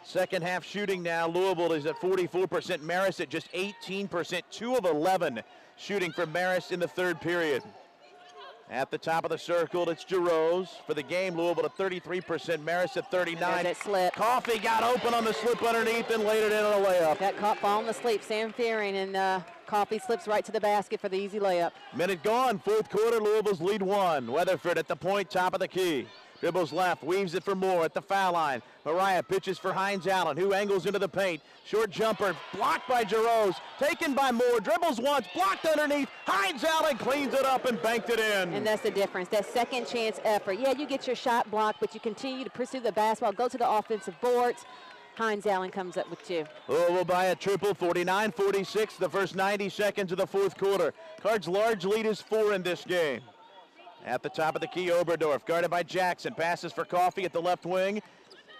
Second half shooting now. Louisville is at 44%. Marist at just 18%. 2 of 11 shooting from Marist in the third period. At the top of the circle, it's Jarosz. For the game, Louisville at 33%, Marist at 39%. That slip. Coffey got open on the slip underneath and laid it in on a layup. That caught ball on the sleep, Sam Fearing, and Coffey slips right to the basket for the easy layup. Minute gone, fourth quarter, Louisville's lead 1. Weatherford at the point, top of the key. Dribbles left, weaves it for Moore at the foul line. Mariah pitches for Hines Allen, who angles into the paint. Short jumper, blocked by Jarosz, taken by Moore, dribbles once, blocked underneath. Hines Allen cleans it up and banked it in. And that's the difference, that second chance effort. Yeah, you get your shot blocked, but you continue to pursue the basketball, go to the offensive boards. Hines Allen comes up with 2. Louisville by a triple, 49-46, the first 90 seconds of the fourth quarter. Cards' large lead is 4 in this game. At the top of the key, Oberdorf, guarded by Jackson. Passes for Coffey at the left wing.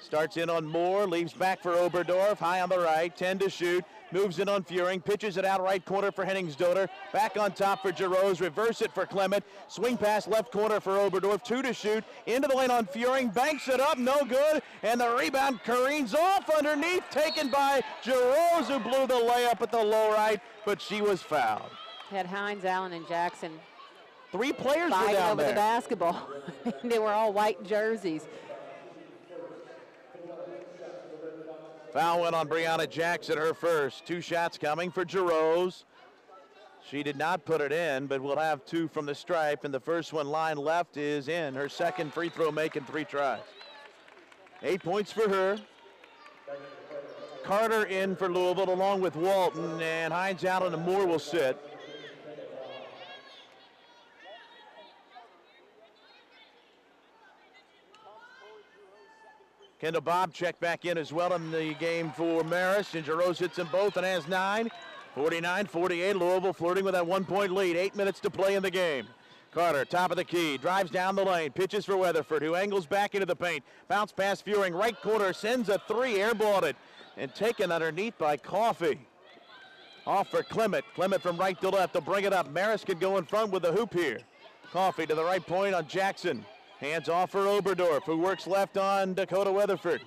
Starts in on Moore, leaves back for Oberdorf. High on the right, 10 to shoot. Moves in on Fearing, pitches it out right corner for Henningsdoder. Back on top for Jarosz, reverse it for Clement. Swing pass left corner for Oberdorf, 2 to shoot. Into the lane on Fearing, banks it up, no good. And the rebound careens off underneath, taken by Jarosz, who blew the layup at the low right, but she was fouled. Had Hines Allen and Jackson 3 players were fighting down over there. the basketball. They were all white jerseys. Foul went on Brianna Jackson, her first. 2 shots coming for Jarosz. She did not put it in, but will have 2 from the stripe, and the first one line left is in. Her second free throw making 3 tries. 8 points for her. Carter in for Louisville along with Walton, and Hines Allen and Moore will sit. Kendall Bob checked back in as well in the game for Marist, and Jarosz hits them both and has 9. 49-48, Louisville flirting with that 1-point lead. 8 minutes to play in the game. Carter, top of the key, drives down the lane, pitches for Weatherford, who angles back into the paint. Bounce pass Fuhring, right corner, sends a 3, airballed it, and taken underneath by Coffey. Off for Clement. Clement from right to left. They'll bring it up. Marist could go in front with a hoop here. Coffey to the right point on Jackson. Hands off for Oberdorf, who works left on Dakota Weatherford.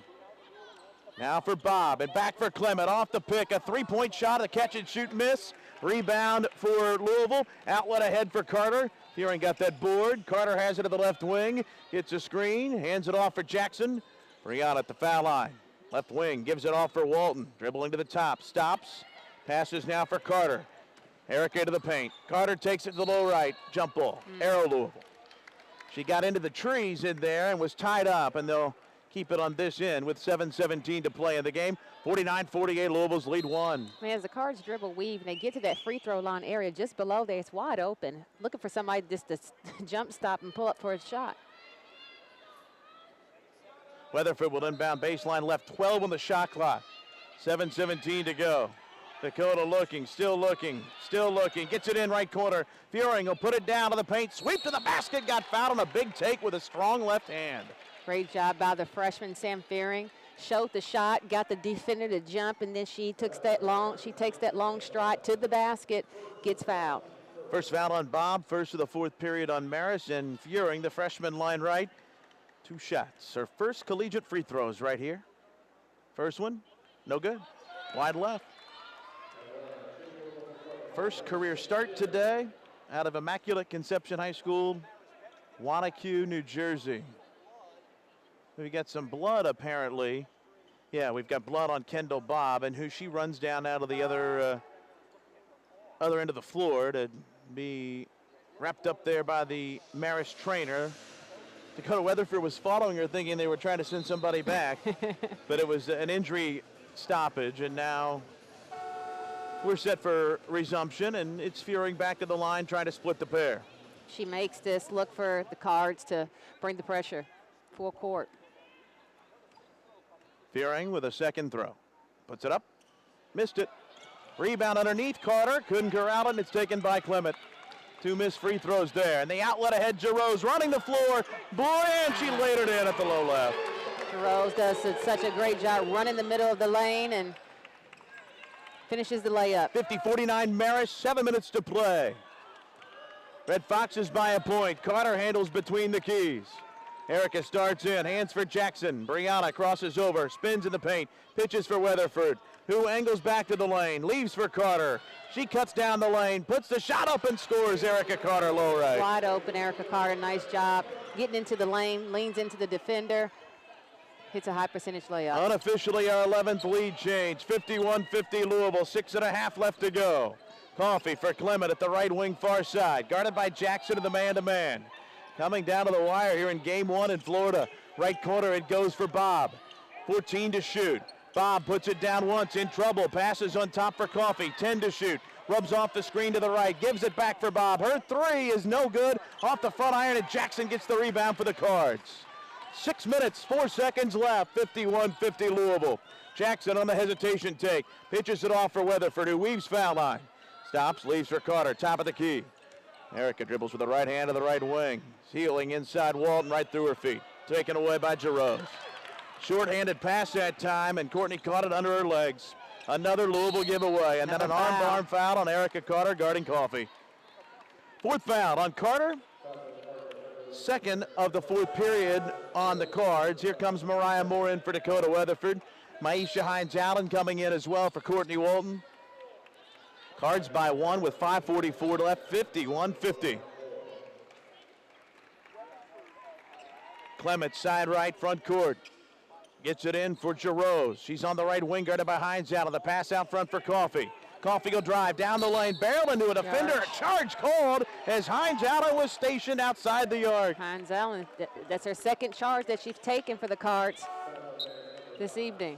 Now for Bob, and back for Clement. Off the pick, a 3-point shot, a catch and shoot miss. Rebound for Louisville. Outlet ahead for Carter. Fuhring got that board. Carter has it to the left wing. Gets a screen, hands it off for Jackson. Brianna at the foul line. Left wing, gives it off for Walton. Dribbling to the top, stops. Passes now for Carter. Erica to the paint. Carter takes it to the low right. Jump ball. Arrow Louisville. She got into the trees in there and was tied up, and they'll keep it on this end with 7:17 to play in the game. 49-48, Louisville's lead 1. Man, as the Cards dribble weave, and they get to that free throw line area just below there, it's wide open. Looking for somebody just to jump stop and pull up for a shot. Weatherford will inbound baseline left, 12 on the shot clock. 7:17 to go. Dakota looking, still looking, still looking. Gets it in right corner. Fuhring will put it down to the paint. Sweep to the basket. Got fouled on a big take with a strong left hand. Great job by the freshman, Sam Fuhring. Showed the shot, got the defender to jump, and then she takes that long stride to the basket, gets fouled. First foul on Bob, first of the 4th period on Marist, and Fuhring, the freshman, line right. 2 shots. Her first collegiate free throws right here. First one, no good. Wide left. First career start today out of Immaculate Conception High School, Wanacue, New Jersey. We got some blood apparently. Yeah, we've got blood on Kendall Bob, and who she runs down out of the other end of the floor to be wrapped up there by the Marist trainer. Dakota Weatherford was following her thinking they were trying to send somebody back, but it was an injury stoppage, and now we're set for resumption, and it's Fuhring back to the line trying to split the pair. She makes this look for the Cards to bring the pressure full court. Fuhring with a second throw. Puts it up. Missed it. Rebound underneath Carter. Couldn't corral it, and it's taken by Clement. 2 missed free throws there. And the outlet ahead, Jarosz running the floor. Boy, and she laid it in at the low left. Jarosz does such a great job running the middle of the lane and finishes the layup. 50-49 Marist, 7 minutes to play. Red Foxes by a point. Carter handles between the keys. Erica starts in, hands for Jackson. Brianna crosses over, spins in the paint, pitches for Weatherford, who angles back to the lane, leaves for Carter. She cuts down the lane, puts the shot up and scores. Erica Carter low right. Wide open, Erica Carter, nice job. Getting into the lane, leans into the defender, hits a high percentage layup. Unofficially our 11th lead change, 51-50 Louisville, 6.5 left to go. Coffey for Clement at the right wing far side, guarded by Jackson to the man-to-man. Coming down to the wire here in game 1 in Florida. Right corner, it goes for Bob. 14 to shoot. Bob puts it down once, in trouble. Passes on top for Coffey. 10 to shoot. Rubs off the screen to the right. Gives it back for Bob. Her 3 is no good. Off the front iron, and Jackson gets the rebound for the Cards. 6 minutes, 4 seconds left. 51-50 Louisville. Jackson on the hesitation take. Pitches it off for Weatherford, who weaves foul line. Stops, leaves for Carter. Top of the key. Erica dribbles with the right hand to the right wing. Healing inside Walton, right through her feet. Taken away by Jarosz. Short-handed pass that time, and Courtney caught it under her legs. Another Louisville giveaway, and then an arm-to-arm foul on Erica Carter guarding Coffey. 4th foul on Carter. 2nd of the 4th period on the Cards. Here comes Mariah Moore in for Dakota Weatherford. Maisha Hines-Allen coming in as well for Courtney Walton. Cards by 1 with 5:44 left, 51-50. Clement side right, front court. Gets it in for Jarose. She's on the right wing, guarded by Hines Allen. The pass out front for Coffey. Coffey will drive down the lane, barrel into a defender. A charge called as Hines Allen was stationed outside the yard. Hines Allen, that's her second charge that she's taken for the Cards this evening.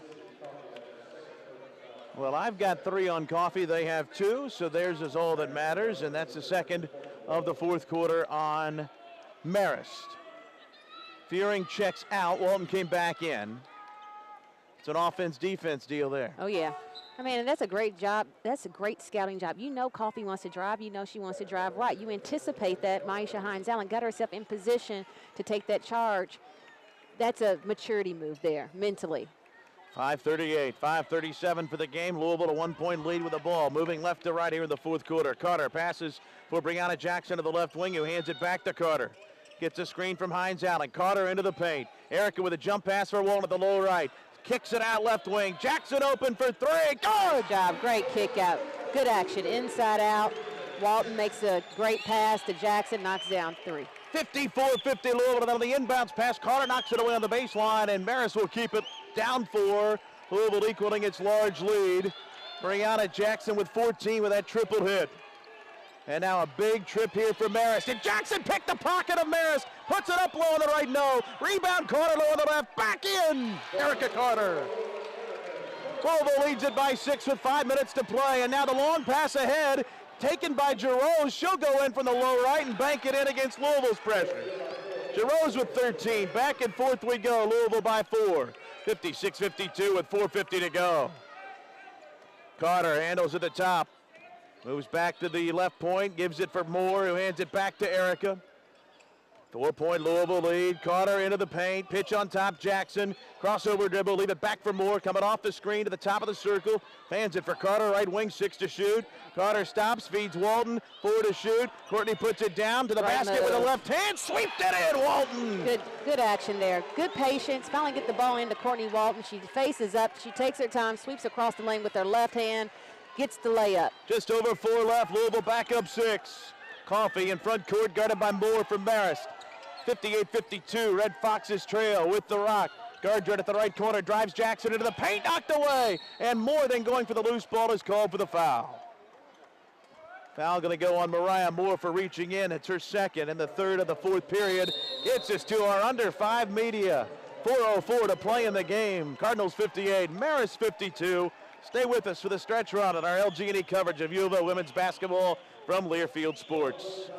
Well, I've got 3 on Coffey. They have 2, so theirs is all that matters, and that's the second of the fourth quarter on Marist. Fearing checks out. Walton came back in. It's an offense-defense deal there. Oh, yeah. I mean, that's a great job. That's a great scouting job. You know Coffey wants to drive. You know she wants to drive right. You anticipate that. Maisha Hines Allen got herself in position to take that charge. That's a maturity move there, mentally. 5:38, 5:37 for the game. Louisville a 1-point lead with the ball. Moving left to right here in the fourth quarter. Carter passes for Brianna Jackson to the left wing, who hands it back to Carter. Gets a screen from Hines Allen. Carter into the paint. Erica with a jump pass for Walton at the low right. Kicks it out left wing. Jackson open for 3. Good job. Great kick out. Good action. Inside out. Walton makes a great pass to Jackson. Knocks down 3. 54-50 Louisville. And on the inbounds pass, Carter knocks it away on the baseline, and Marist will keep it down 4. Louisville equaling its large lead. Brianna Jackson with 14 with that triple hit. And now a big trip here for Marist. And Jackson picked the pocket of Marist. Puts it up low on the right, no. Rebound, Carter low on the left. Back in, Erica Carter. Louisville leads it by 6 with 5 minutes to play. And now the long pass ahead, taken by Jarose. She'll go in from the low right and bank it in against Louisville's pressure. Jarose with 13. Back and forth we go. Louisville by 4. 56-52 with 4:50 to go. Carter handles at the top. Moves back to the left point, gives it for Moore, who hands it back to Erica. 4-point Louisville lead. Carter into the paint, pitch on top, Jackson. Crossover dribble, leave it back for Moore. Coming off the screen to the top of the circle. Hands it for Carter, right wing, 6 to shoot. Carter stops, feeds Walton, 4 to shoot. Courtney puts it down to the basket with a left hand. Sweeps it in, Walton. Good action there. Good patience. Finally get the ball into Courtney Walton. She faces up. She takes her time, sweeps across the lane with her left hand. Gets the layup. Just over 4 left. Louisville back up 6. Coffey in front court, guarded by Moore from Marist. 58-52. Red Foxes trail with the rock. Gardner at the right corner drives Jackson into the paint, knocked away. And Moore then going for the loose ball is called for the foul. Foul going to go on Mariah Moore for reaching in. It's her second in the third of the fourth period. Gets us to our under 5 media. 4:04 to play in the game. Cardinals 58, Marist 52. Stay with us for the stretch run on our LG&E coverage of U of L women's basketball from Learfield Sports.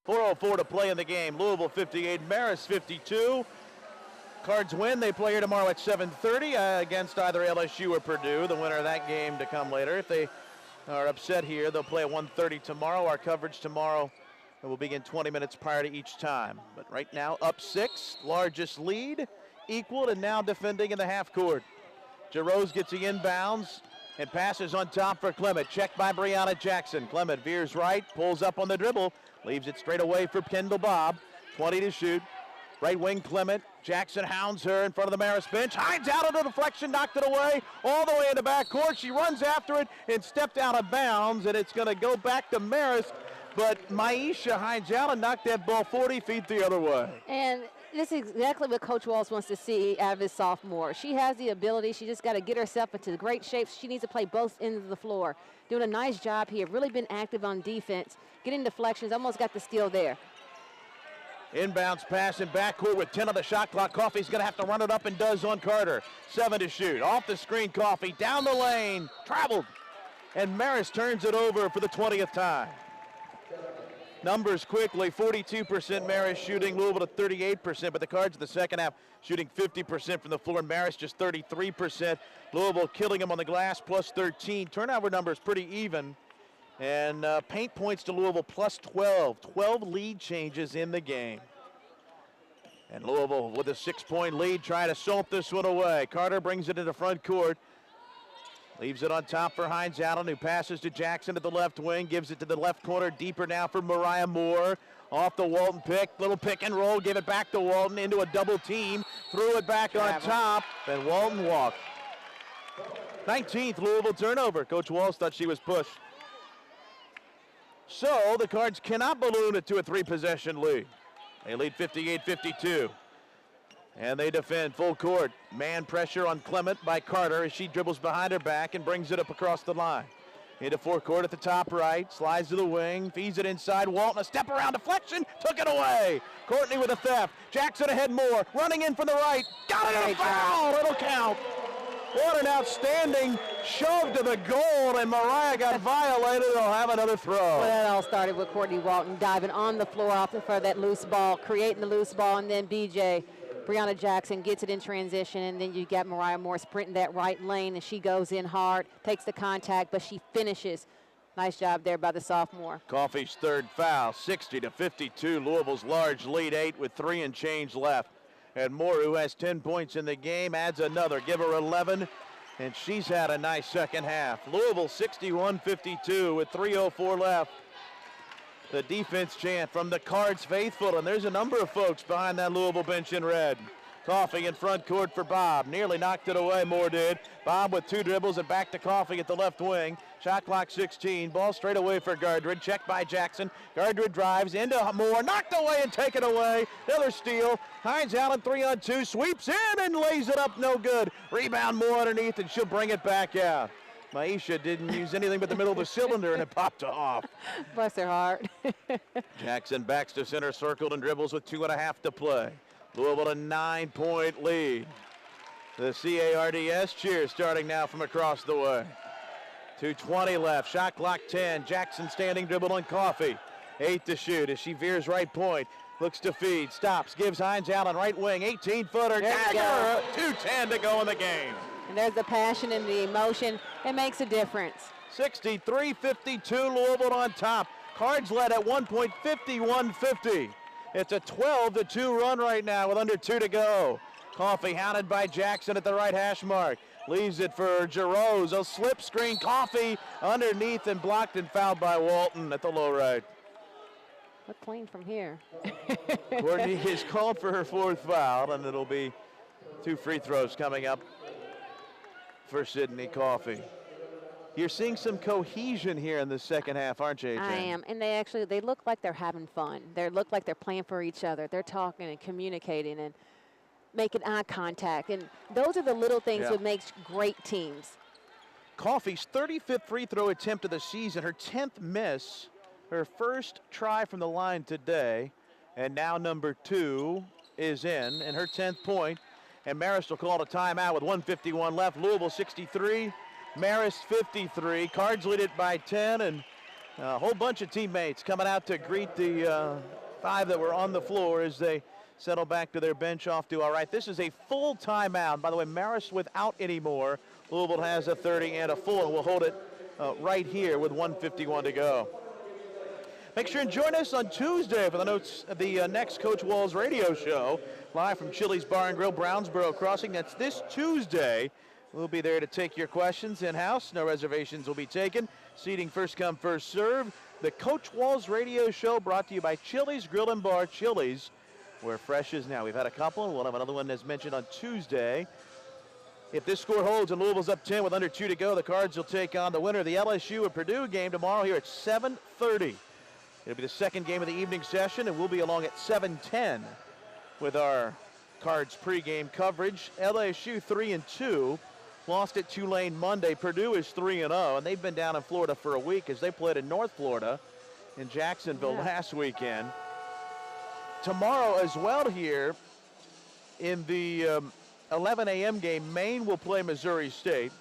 .404 to play in the game. Louisville 58, Marist 52. Cards win. They play here tomorrow at 7:30 against either LSU or Purdue. The winner of that game to come later. If they are upset here, they'll play at 1:30 tomorrow. Our coverage tomorrow will begin 20 minutes prior to each time. But right now, up 6, largest lead, equaled, and now defending in the half court. Jarose gets the inbounds. and passes on top for Clement. Checked by Brianna Jackson. Clement veers right, pulls up on the dribble, leaves it straight away for Kendall Bobb. 20 to shoot. Right wing Clement. Jackson hounds her in front of the Marist bench. Hides out of the deflection, knocked it away. All the way in the backcourt. She runs after it and stepped out of bounds, and it's going to go back to Marist. But Maisha hides out and knocked that ball 40 feet the other way. And this is exactly what Coach Walls wants to see out of his sophomore. She has the ability. She just got to get herself into great shape. She needs to play both ends of the floor. Doing a nice job here. Really been active on defense. Getting deflections. Almost got the steal there. Inbounds pass in backcourt with 10 on the shot clock. Coffey's going to have to run it up and does on Carter. 7 to shoot. Off the screen, Coffey. Down the lane. Traveled. And Marist turns it over for the 20th time. Numbers quickly. 42% Marist shooting. Louisville at 38%. But the Cards in the second half shooting 50% from the floor. Marist just 33%. Louisville killing them on the glass plus 13. Turnover numbers pretty even. And paint points to Louisville plus 12. 12 lead changes in the game. And Louisville with a 6-point lead trying to salt this one away. Carter brings it into front court. Leaves it on top for Hines Allen, who passes to Jackson at the left wing. Gives it to the left corner. Deeper now for Mariah Moore. Off the Walton pick. Little pick and roll. Give it back to Walton into a double team. Threw it back on top. And Walton walked. 19th Louisville turnover. Coach Walls thought she was pushed. So the Cards cannot balloon it to a 3-possession lead. They lead 58-52. And they defend full court. Man pressure on Clement by Carter as she dribbles behind her back and brings it up across the line. Into forecourt at the top right. Slides to the wing. Feeds it inside. Walton, a step around deflection. Took it away. Courtney with a theft. Jackson ahead more. Running in from the right. Got it in a foul. It'll count. What an outstanding shove to the goal, and Mariah got violated. They'll have another throw. Well, that all started with Courtney Walton diving on the floor off for that loose ball, creating the loose ball, and then Brianna Jackson gets it in transition, and then you got Mariah Moore sprinting that right lane, and she goes in hard, takes the contact, but she finishes. Nice job there by the sophomore. Coffey's third foul, 60-52. Louisville's large lead, 8 with 3 and change left. And Moore, who has 10 points in the game, adds another. Give her 11, and she's had a nice second half. Louisville 61-52 with 3:04 left. The defense chant from the Cards faithful, and there's a number of folks behind that Louisville bench in red. Coffey in front court for Bobb. Nearly knocked it away, Moore did. Bobb with 2 dribbles and back to Coffey at the left wing. Shot clock 16. Ball straight away for Gardred. Checked by Jackson. Gardred drives into Moore. Knocked away and taken away. Another steal. Hines Allen 3-on-2. Sweeps in and lays it up. No good. Rebound Moore underneath, and she'll bring it back out. Maisha didn't use anything but the middle of the cylinder, and it popped off. Bless her heart. Jackson backs to center, circled and dribbles with 2.5 to play. Louisville a 9-point lead. The CARDS cheers starting now from across the way. 2:20 left, shot clock 10. Jackson standing dribble on Coffey. 8 to shoot as she veers right point. Looks to feed, stops, gives Hines Allen right wing, 18-footer. Dagger! 2:10 to go in the game. And there's the passion and the emotion. It makes a difference. 63-52, Louisville on top. Cards led at 1 point, 51-50. It's a 12-2 run right now with under 2 to go. Coffey hounded by Jackson at the right hash mark. Leaves it for Giroux. A slip screen. Coffey underneath and blocked and fouled by Walton at the low right. Look clean from here. Courtney is called for her 4th foul, and it'll be 2 free throws coming up for Sydney Coffey. You're seeing some cohesion here in the second half, aren't you, AJ? I am, and they look like they're having fun. They look like they're playing for each other. They're talking and communicating and making eye contact, and those are the little things that makes great teams. Coffey's 35th free throw attempt of the season, her 10th miss, her first try from the line today, and now number 2 is in, and her 10th point, and Marist will call a timeout with 1:51 left. Louisville 63. Marist 53. Cards lead it by 10, and a whole bunch of teammates coming out to greet the 5 that were on the floor as they settle back to their bench off to all right. This is a full timeout. By the way, Marist without any more. Louisville has a 30 and a full, and we'll hold it right here with 1:51 to go. Make sure and join us on Tuesday for the next Coach Walls radio show, live from Chili's Bar and Grill, Brownsboro Crossing. That's this Tuesday. We'll be there to take your questions in-house. No reservations will be taken. Seating first come, first serve. The Coach Walls Radio Show brought to you by Chili's Grill and Bar. Chili's, where fresh is now. We've had a couple, and we'll have another one as mentioned on Tuesday. If this score holds and Louisville's up 10 with under 2 to go, the Cards will take on the winner of the LSU and Purdue game tomorrow here at 7:30. It'll be the second game of the evening session, and we'll be along at 7:10 with our Cards pregame coverage. LSU 3-2. Lost at Tulane Monday. Purdue is 3-0, and they've been down in Florida for a week as they played in North Florida in Jacksonville last weekend. Tomorrow as well here in the 11 a.m. game, Maine will play Missouri State.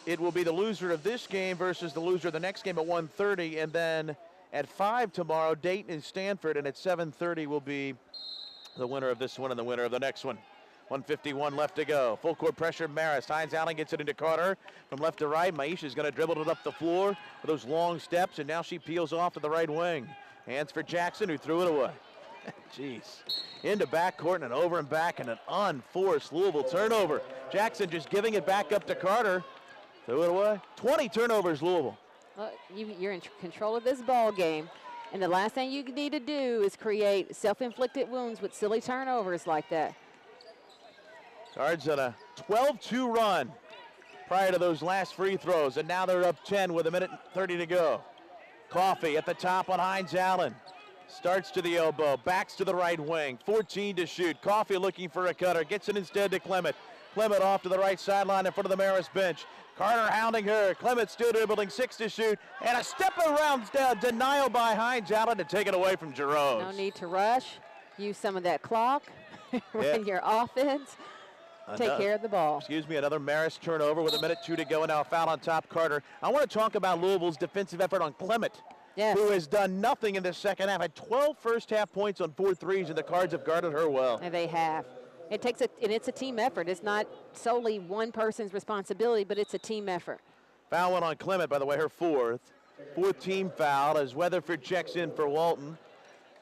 It will be the loser of this game versus the loser of the next game at 1:30, and then at 5 tomorrow, Dayton and Stanford, and at 7:30 will be the winner of this one and the winner of the next one. 1:51 left to go. Full court pressure, Marist. Hines Allen gets it into Carter from left to right. Maisha's going to dribble it up the floor with those long steps, and now she peels off to the right wing. Hands for Jackson, who threw it away. Jeez. Into backcourt and over and back, and an unforced Louisville turnover. Jackson just giving it back up to Carter. Threw it away. 20 turnovers, Louisville. Well, you're in control of this ball game, and the last thing you need to do is create self-inflicted wounds with silly turnovers like that. Cards on a 12-2 run prior to those last free throws, and now they're up 10 with 1:30 to go. Coffey at the top on Hines Allen. Starts to the elbow, backs to the right wing, 14 to shoot. Coffey looking for a cutter, gets it instead to Clement. Clement off to the right sideline in front of the Marist bench. Carter hounding her. Clement still dribbling, 6 to shoot, and a step around denial by Hines Allen to take it away from Jerome. No need to rush. Use some of that clock. Run your offense. Take care of the ball. Excuse me, another Marist turnover with 1:02 to go, and now a foul on top Carter. I want to talk about Louisville's defensive effort on Clement, who has done nothing in the second half. Had 12 first half points on 4 threes, and the Cards have guarded her well. And they have. It's a team effort. It's not solely one person's responsibility, but it's a team effort. Foul one on Clement, by the way, her fourth team foul as Weatherford checks in for Walton.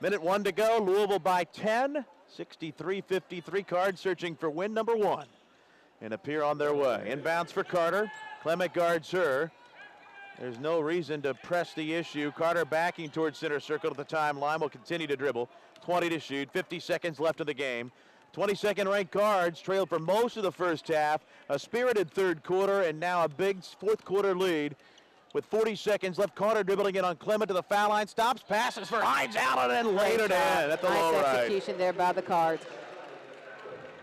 1:01 to go, Louisville by 10. 63-53, Cards searching for win number 1 and appear on their way. Inbounds for Carter. Clement guards her. There's no reason to press the issue. Carter backing towards center circle at the timeline. Will continue to dribble. 20 to shoot. 50 seconds left in the game. 22nd ranked Cards trailed for most of the first half. A spirited third quarter and now a big fourth quarter lead. With 40 seconds left, Carter dribbling in on Clement to the foul line. Stops, passes for Hines Allen, and laid it in at the low right. Nice execution there by the Cards.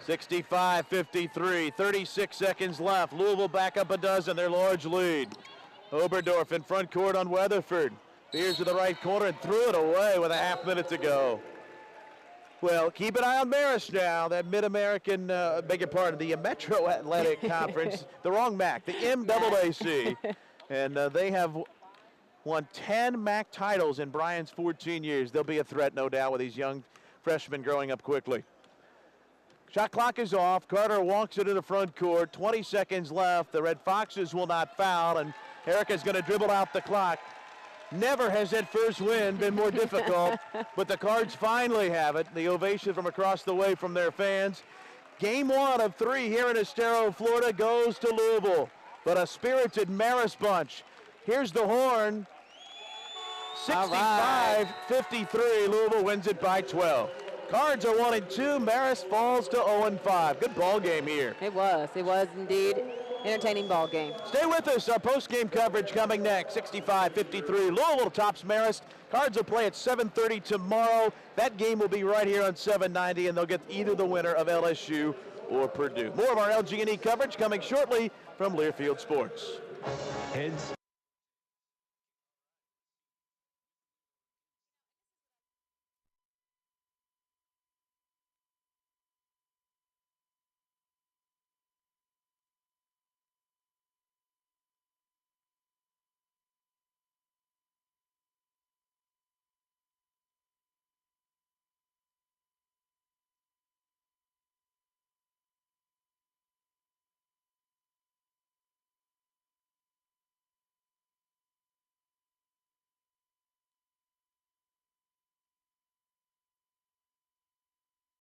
65-53, 36 seconds left. Louisville back up a dozen, their large lead. Oberdorf in front court on Weatherford. Veers to the right corner and threw it away with a half minute to go. Well, keep an eye on Marist now. That Mid-American, beg your pardon, the Metro Athletic Conference, the wrong MAC, the MAAC. And they have won 10 MAC titles in Brian's 14 years. They'll be a threat, no doubt, with these young freshmen growing up quickly. Shot clock is off. Carter walks it to the front court. 20 seconds left. The Red Foxes will not foul, and Erica's going to dribble out the clock. Never has that first win been more difficult, but the Cards finally have it. The ovation from across the way from their fans. Game 1 of 3 here in Estero, Florida goes to Louisville. But a spirited Marist bunch. Here's the horn. 65-53. Louisville wins it by 12. Cards are 1-2. Marist falls to 0-5. Good ball game here. It was indeed entertaining ball game. Stay with us. Our post-game coverage coming next. 65-53. Louisville tops Marist. Cards will play at 7:30 tomorrow. That game will be right here on 790, and they'll get either the winner of LSU or Purdue. More of our LG&E coverage coming shortly from Learfield Sports. Heads.